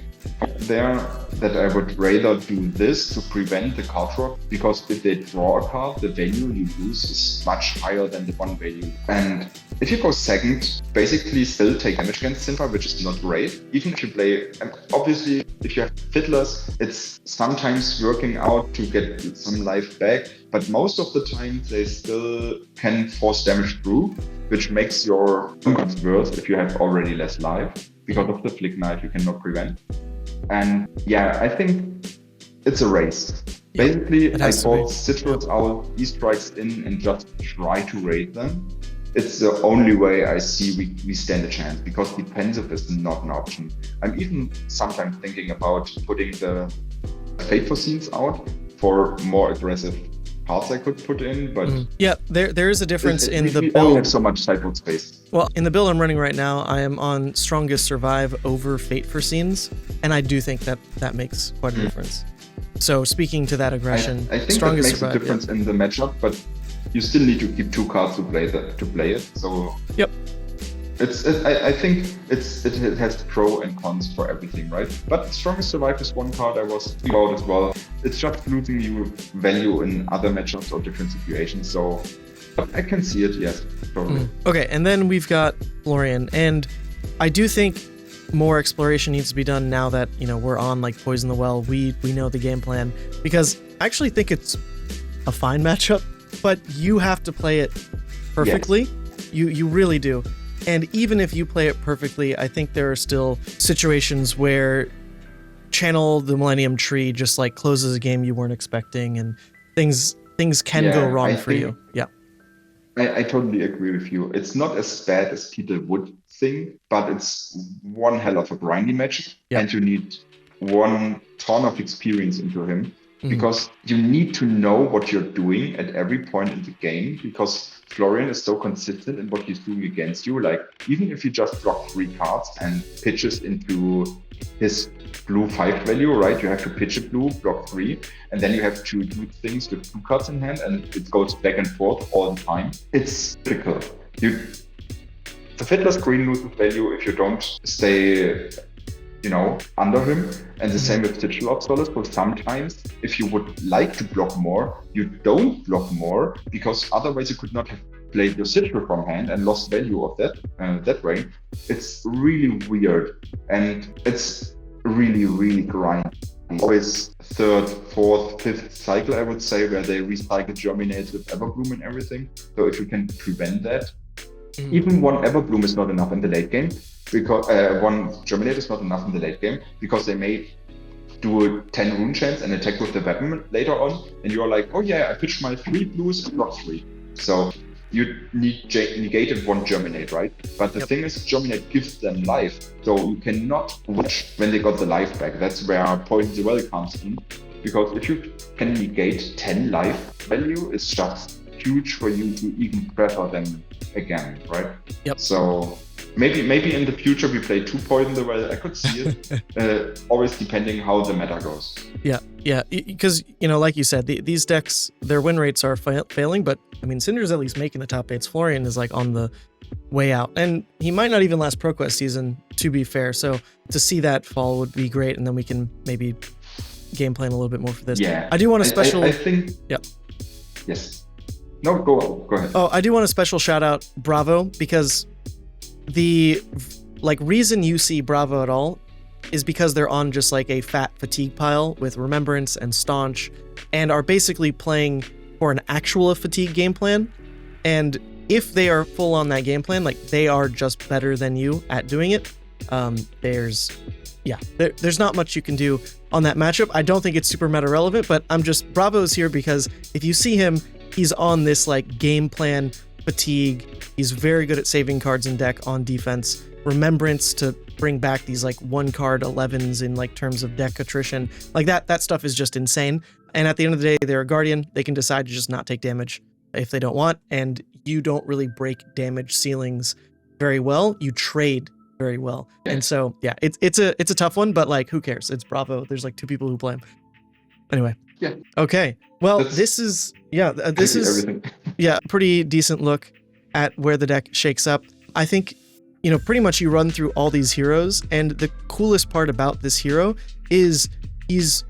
there that I would rather do this to prevent the card draw, because if they draw a card, the value you lose is much higher than the 1 value. And if you go 2nd, basically still take damage against Syndra, which is not great. Even if you play, and obviously if you have Fiddlers, it's sometimes working out to get some life back, but most of the time they still can force damage through, which makes your combat worse if you have already less life, because of the Flick Knife you cannot prevent. And yeah, I think it's a race. Basically, I thought Citrus out, E-strikes in, and just try to raid them. It's the only way I see we stand a chance, because defensive is not an option. I'm even sometimes thinking about putting the Fateful Scenes out for more aggressive cards I could put in, but yeah, there is a difference in the build. We only have so much sideboard space. Well, in the build I'm running right now, I am on Strongest Survive over Fate for Scenes, and I do think that makes quite a difference. So speaking to that aggression, I think Strongest that makes Survive, a difference in the matchup, but you still need to keep 2 cards to play it. So yep. I think it has pro and cons for everything, right? But Strongest Survive is one card I was thinking about as well. It's just losing you value in other matchups or different situations. So I can see it, yes, totally. Okay, and then we've got Florian, and I do think more exploration needs to be done now that we're on like Poison the Well. We know the game plan, because I actually think it's a fine matchup, but you have to play it perfectly. Yes. You really do. And even if you play it perfectly, I think there are still situations where Channel the Millennium Tree just like closes a game you weren't expecting, and things can go wrong for you. Yeah. I totally agree with you. It's not as bad as people would think, but it's one hell of a grindy match, and you need 1 ton of experience into him, because you need to know what you're doing at every point in the game, because Florian is so consistent in what he's doing against you. Like, even if you just block 3 cards and pitches into his blue 5 value, right? You have to pitch a blue, block 3, and then you have to do things with 2 cards in hand, and it goes back and forth all the time. It's difficult. The Fiddler's green loses value if you don't stay, under him, and the same with Digital Obsolete. So sometimes, if you would like to block more, you don't block more, because otherwise you could not have played your Sigil from hand and lost value of that way. It's really weird, and it's really, really grindy. Always 3rd, 4th, 5th cycle, I would say, where they recycle Germinate with Everbloom and everything. So if you can prevent that, even 1 Everbloom is not enough in the late game, because 1 Germinate is not enough in the late game, because they may do 10 rune chains and attack with the weapon later on, and you're like, oh yeah, I pitched my 3 blues and block 3. So you negated 1 Germinate, right? But the thing is, Germinate gives them life, so you cannot watch when they got the life back. That's where Poison the Well comes in, because if you can negate 10 life value, it's just huge for you to even pressure them again, right? Yep. So Maybe in the future we play 2 Poison the Well. I could see it. Always depending how the meta goes. Yeah, because, like you said, these decks, their win rates are failing, but I mean, Cinder's at least making the top 8s. Florian is like on the way out, and he might not even last ProQuest season, to be fair. So to see that fall would be great, and then we can maybe game plan a little bit more for this. Yeah, I do want a special. I think. Yeah. Yes. No, go ahead. Oh, I do want a special shout out Bravo, because the reason you see Bravo at all is because they're on just like a fat fatigue pile with Remembrance and Staunch, and are basically playing for an actual fatigue game plan. And if they are full on that game plan, like, they are just better than you at doing it. There's not much you can do on that matchup. I don't think it's super meta relevant, but Bravo's here because if you see him, he's on this like game plan fatigue. He's very good at saving cards in deck on defense. Remembrance to bring back these like 1-card 11s in like terms of deck attrition. Like that stuff is just insane. And at the end of the day, they're a Guardian. They can decide to just not take damage if they don't want, and you don't really break damage ceilings very well. You trade very well. And so yeah, it's a tough one, but like, who cares? It's Bravo. There's like 2 people who play him. Anyway. Yeah. Okay. Well, this is pretty decent look at where the deck shakes up. I think, pretty much you run through all these heroes, and the coolest part about this hero is he's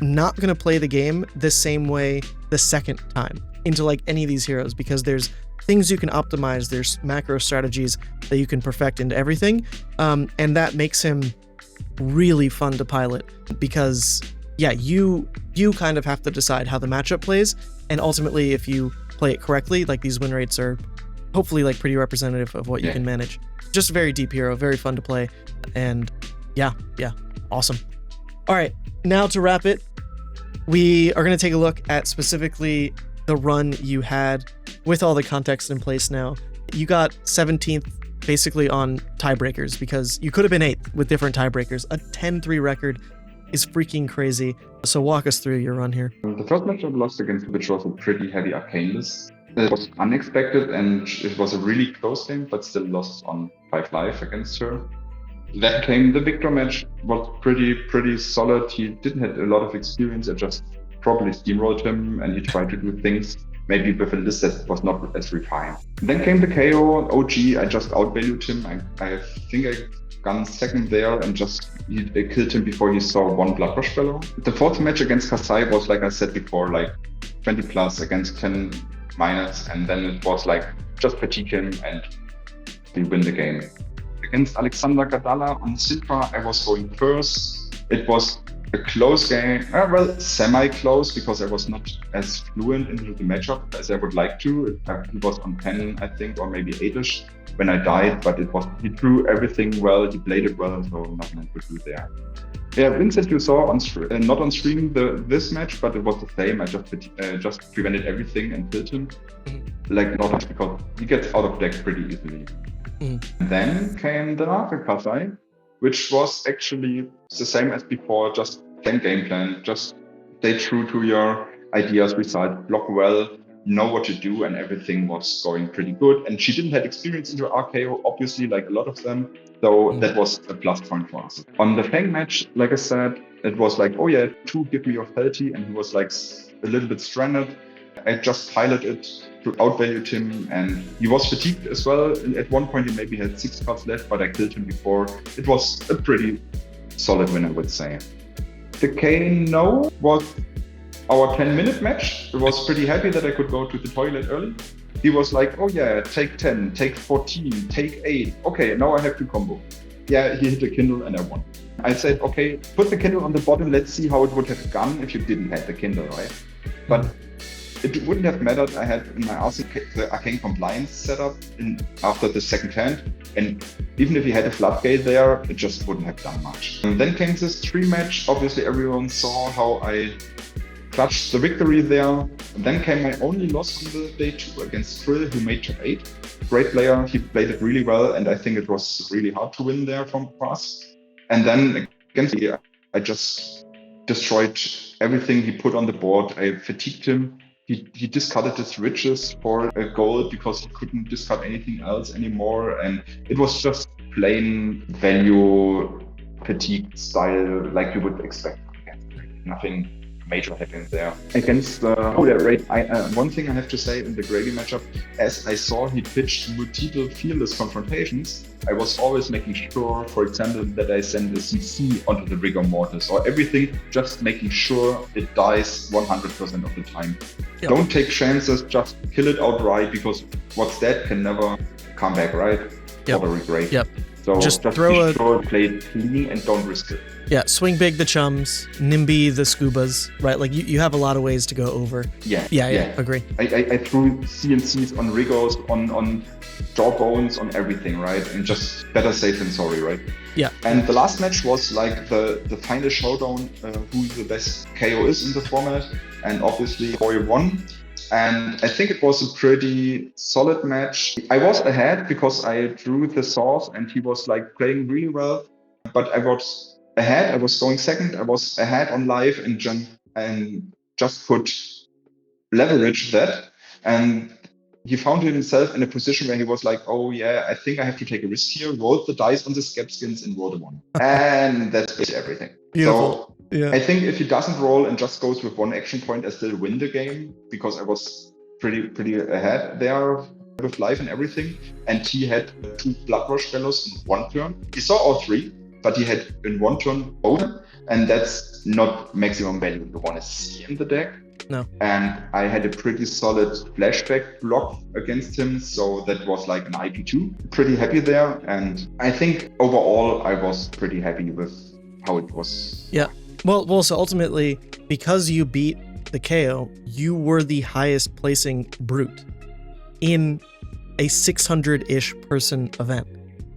not going to play the game the same way the second time into like any of these heroes, because there's things you can optimize, there's macro strategies that you can perfect into everything, and that makes him really fun to pilot, because you kind of have to decide how the matchup plays, and ultimately if you play it correctly, like, these win rates are hopefully like pretty representative of what you can manage. Just a very deep hero, very fun to play, and yeah, awesome. All right, now to wrap it, we are going to take a look at specifically the run you had with all the context in place now. You got 17th basically on tiebreakers, because you could have been 8th with different tiebreakers. A 10-3 record is freaking crazy. So walk us through your run here. The first match I lost against, which was a pretty heavy arcane list. It was unexpected, and it was a really close game, but still lost on 5 life against her. Then came the Victor match, was pretty solid. He didn't have a lot of experience. I just probably steamrolled him, and he tried to do things maybe with a list that was not as refined. Then came the KO OG. I just outvalued him. I think I gone second there, and I killed him before he saw 1 Blood Rush Fellow. The fourth match against Kasai was, like I said before, like 20 plus against 10 minus, and then it was like just fatigue him and we win the game. Against Alexander Gadala on Sintra, I was going first. It was a close game, semi-close, because I was not as fluent into the matchup as I would like to. It was on 10, I think, or maybe 8ish when I died, but he drew everything well, he played it well, so nothing I could do there. Yeah, Vincent, you saw not on stream this match, but it was the same. I just prevented everything and killed him. Like, not because he gets out of deck pretty easily. Then came the Kasai, which was actually the same as before, just same game plan, just stay true to your ideas, result, block well, know what to do, and everything was going pretty good. And she didn't have experience into RKO, obviously, like a lot of them, so that was a plus point for us. On the Fang match, like I said, it was like, oh yeah, 2, give me your healthy, and he was like a little bit stranded. I just piloted to outvalue him, and he was fatigued as well. At one point, he maybe had 6 cards left, but I killed him before. It was a pretty solid win, I would say. The Kayo was our 10-minute match. I was pretty happy that I could go to the toilet early. He was like, oh yeah, take 10, take 14, take 8. Okay, now I have to combo. Yeah, he hit a Kindle and I won. I said, okay, put the Kindle on the bottom. Let's see how it would have gone if you didn't have the Kindle, right? But it wouldn't have mattered. I had in my the Arcane Compliance setup after the second hand. And even if he had a Floodgate there, it just wouldn't have done much. And then came this 3 match. Obviously, everyone saw how I clutched the victory there. And then came my only loss on the day 2 against Krill, who made top 8. Great player. He played it really well. And I think it was really hard to win there for us. And then against I just destroyed everything he put on the board. I fatigued him. he discarded his riches for a gold because he couldn't discard anything else anymore, and it was just plain value fatigue style like you would expect. Nothing major happened there. Against one thing I have to say in the Grady matchup, as I saw he pitched multiple fearless confrontations, I was always making sure, for example, that I send a CC onto the rigor mortis or everything, just making sure it dies 100% of the time. Yep. Don't take chances, just kill it outright, because what's dead can never come back, right? Yep. Or regret. Yep. So just throw play it clean and don't risk it. Yeah, swing big the chums, nimby the scubas, right? Like you have a lot of ways to go over. Yeah. Agree. I threw CNCs on rigors, on jawbones, on everything, right? And just better safe than sorry, right? Yeah. And the last match was like the final showdown, who the best KO is in the format, and obviously Kayo won. And I think it was a pretty solid match. I was ahead because I drew the source and he was like playing really well. But I was ahead, I was going second, I was ahead on live and just could leverage that. And he found himself in a position where he was like, oh yeah, I think I have to take a risk here, rolled the dice on the scab skins and rolled a 1. And that's basically everything. Beautiful. So yeah. I think if he doesn't roll and just goes with 1 action point, I still win the game, because I was pretty ahead there with life and everything. And he had 2 Blood Rush fellows in 1 turn. He saw all 3, but he had in 1 turn both. And that's not maximum value you want to see in the deck. No. And I had a pretty solid flashback block against him, so that was like an IP2. Pretty happy there, and I think overall I was pretty happy with how it was. Yeah. Well, so ultimately, because you beat the KO, you were the highest placing brute in a 600-ish person event,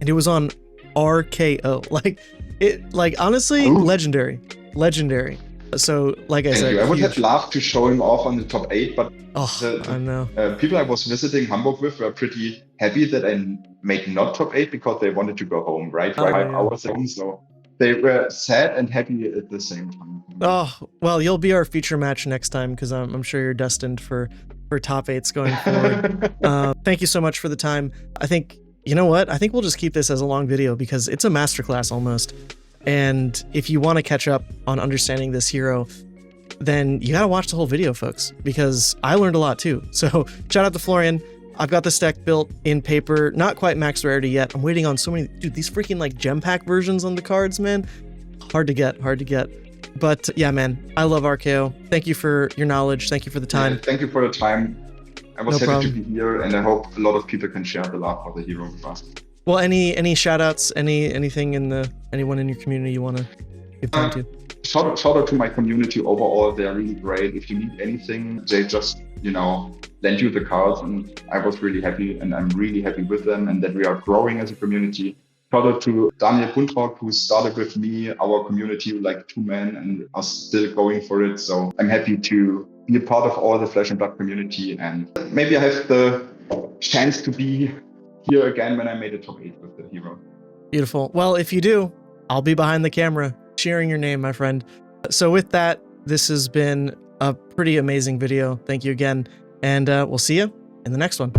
and it was on RKO. Like honestly, Ooh. legendary. So, like I said, I would have loved to show him off on the top 8, but I know. People I was visiting Hamburg with were pretty happy that I made not top 8 because they wanted to go home, right? 5 hours home, so they were sad and happy at the same time. Oh, well, you'll be our feature match next time, because I'm sure you're destined for top 8s going forward. Thank you so much for the time. I think, you know what? I think we'll just keep this as a long video because it's a masterclass almost. And if you want to catch up on understanding this hero, then you got to watch the whole video, folks, because I learned a lot too. So shout out to Florian. I've got this deck built in paper, not quite max rarity yet. I'm waiting on so many, dude, these freaking like gem pack versions on the cards, man. Hard to get. But yeah, man, I love RKO. Thank you for your knowledge. Thank you for the time. Yeah, thank you for the time. I was happy to be here, and I hope a lot of people can share the love for the hero with us. Well, any shout outs, anything anyone in your community you want to give time to? Shout out to my community overall. They're really great. If you need anything, they just, lend you the cards, and I was really happy, and I'm really happy with them, and that we are growing as a community. Shout out to Daniel Buntrock, who started with me, our community, like 2 men, and are still going for it. So I'm happy to be a part of all the Flesh and Blood community, and maybe I have the chance to be here again when I made a top 8 with the hero. Beautiful. Well, if you do, I'll be behind the camera cheering your name, my friend. So with that, this has been a pretty amazing video. Thank you again, and we'll see you in the next one.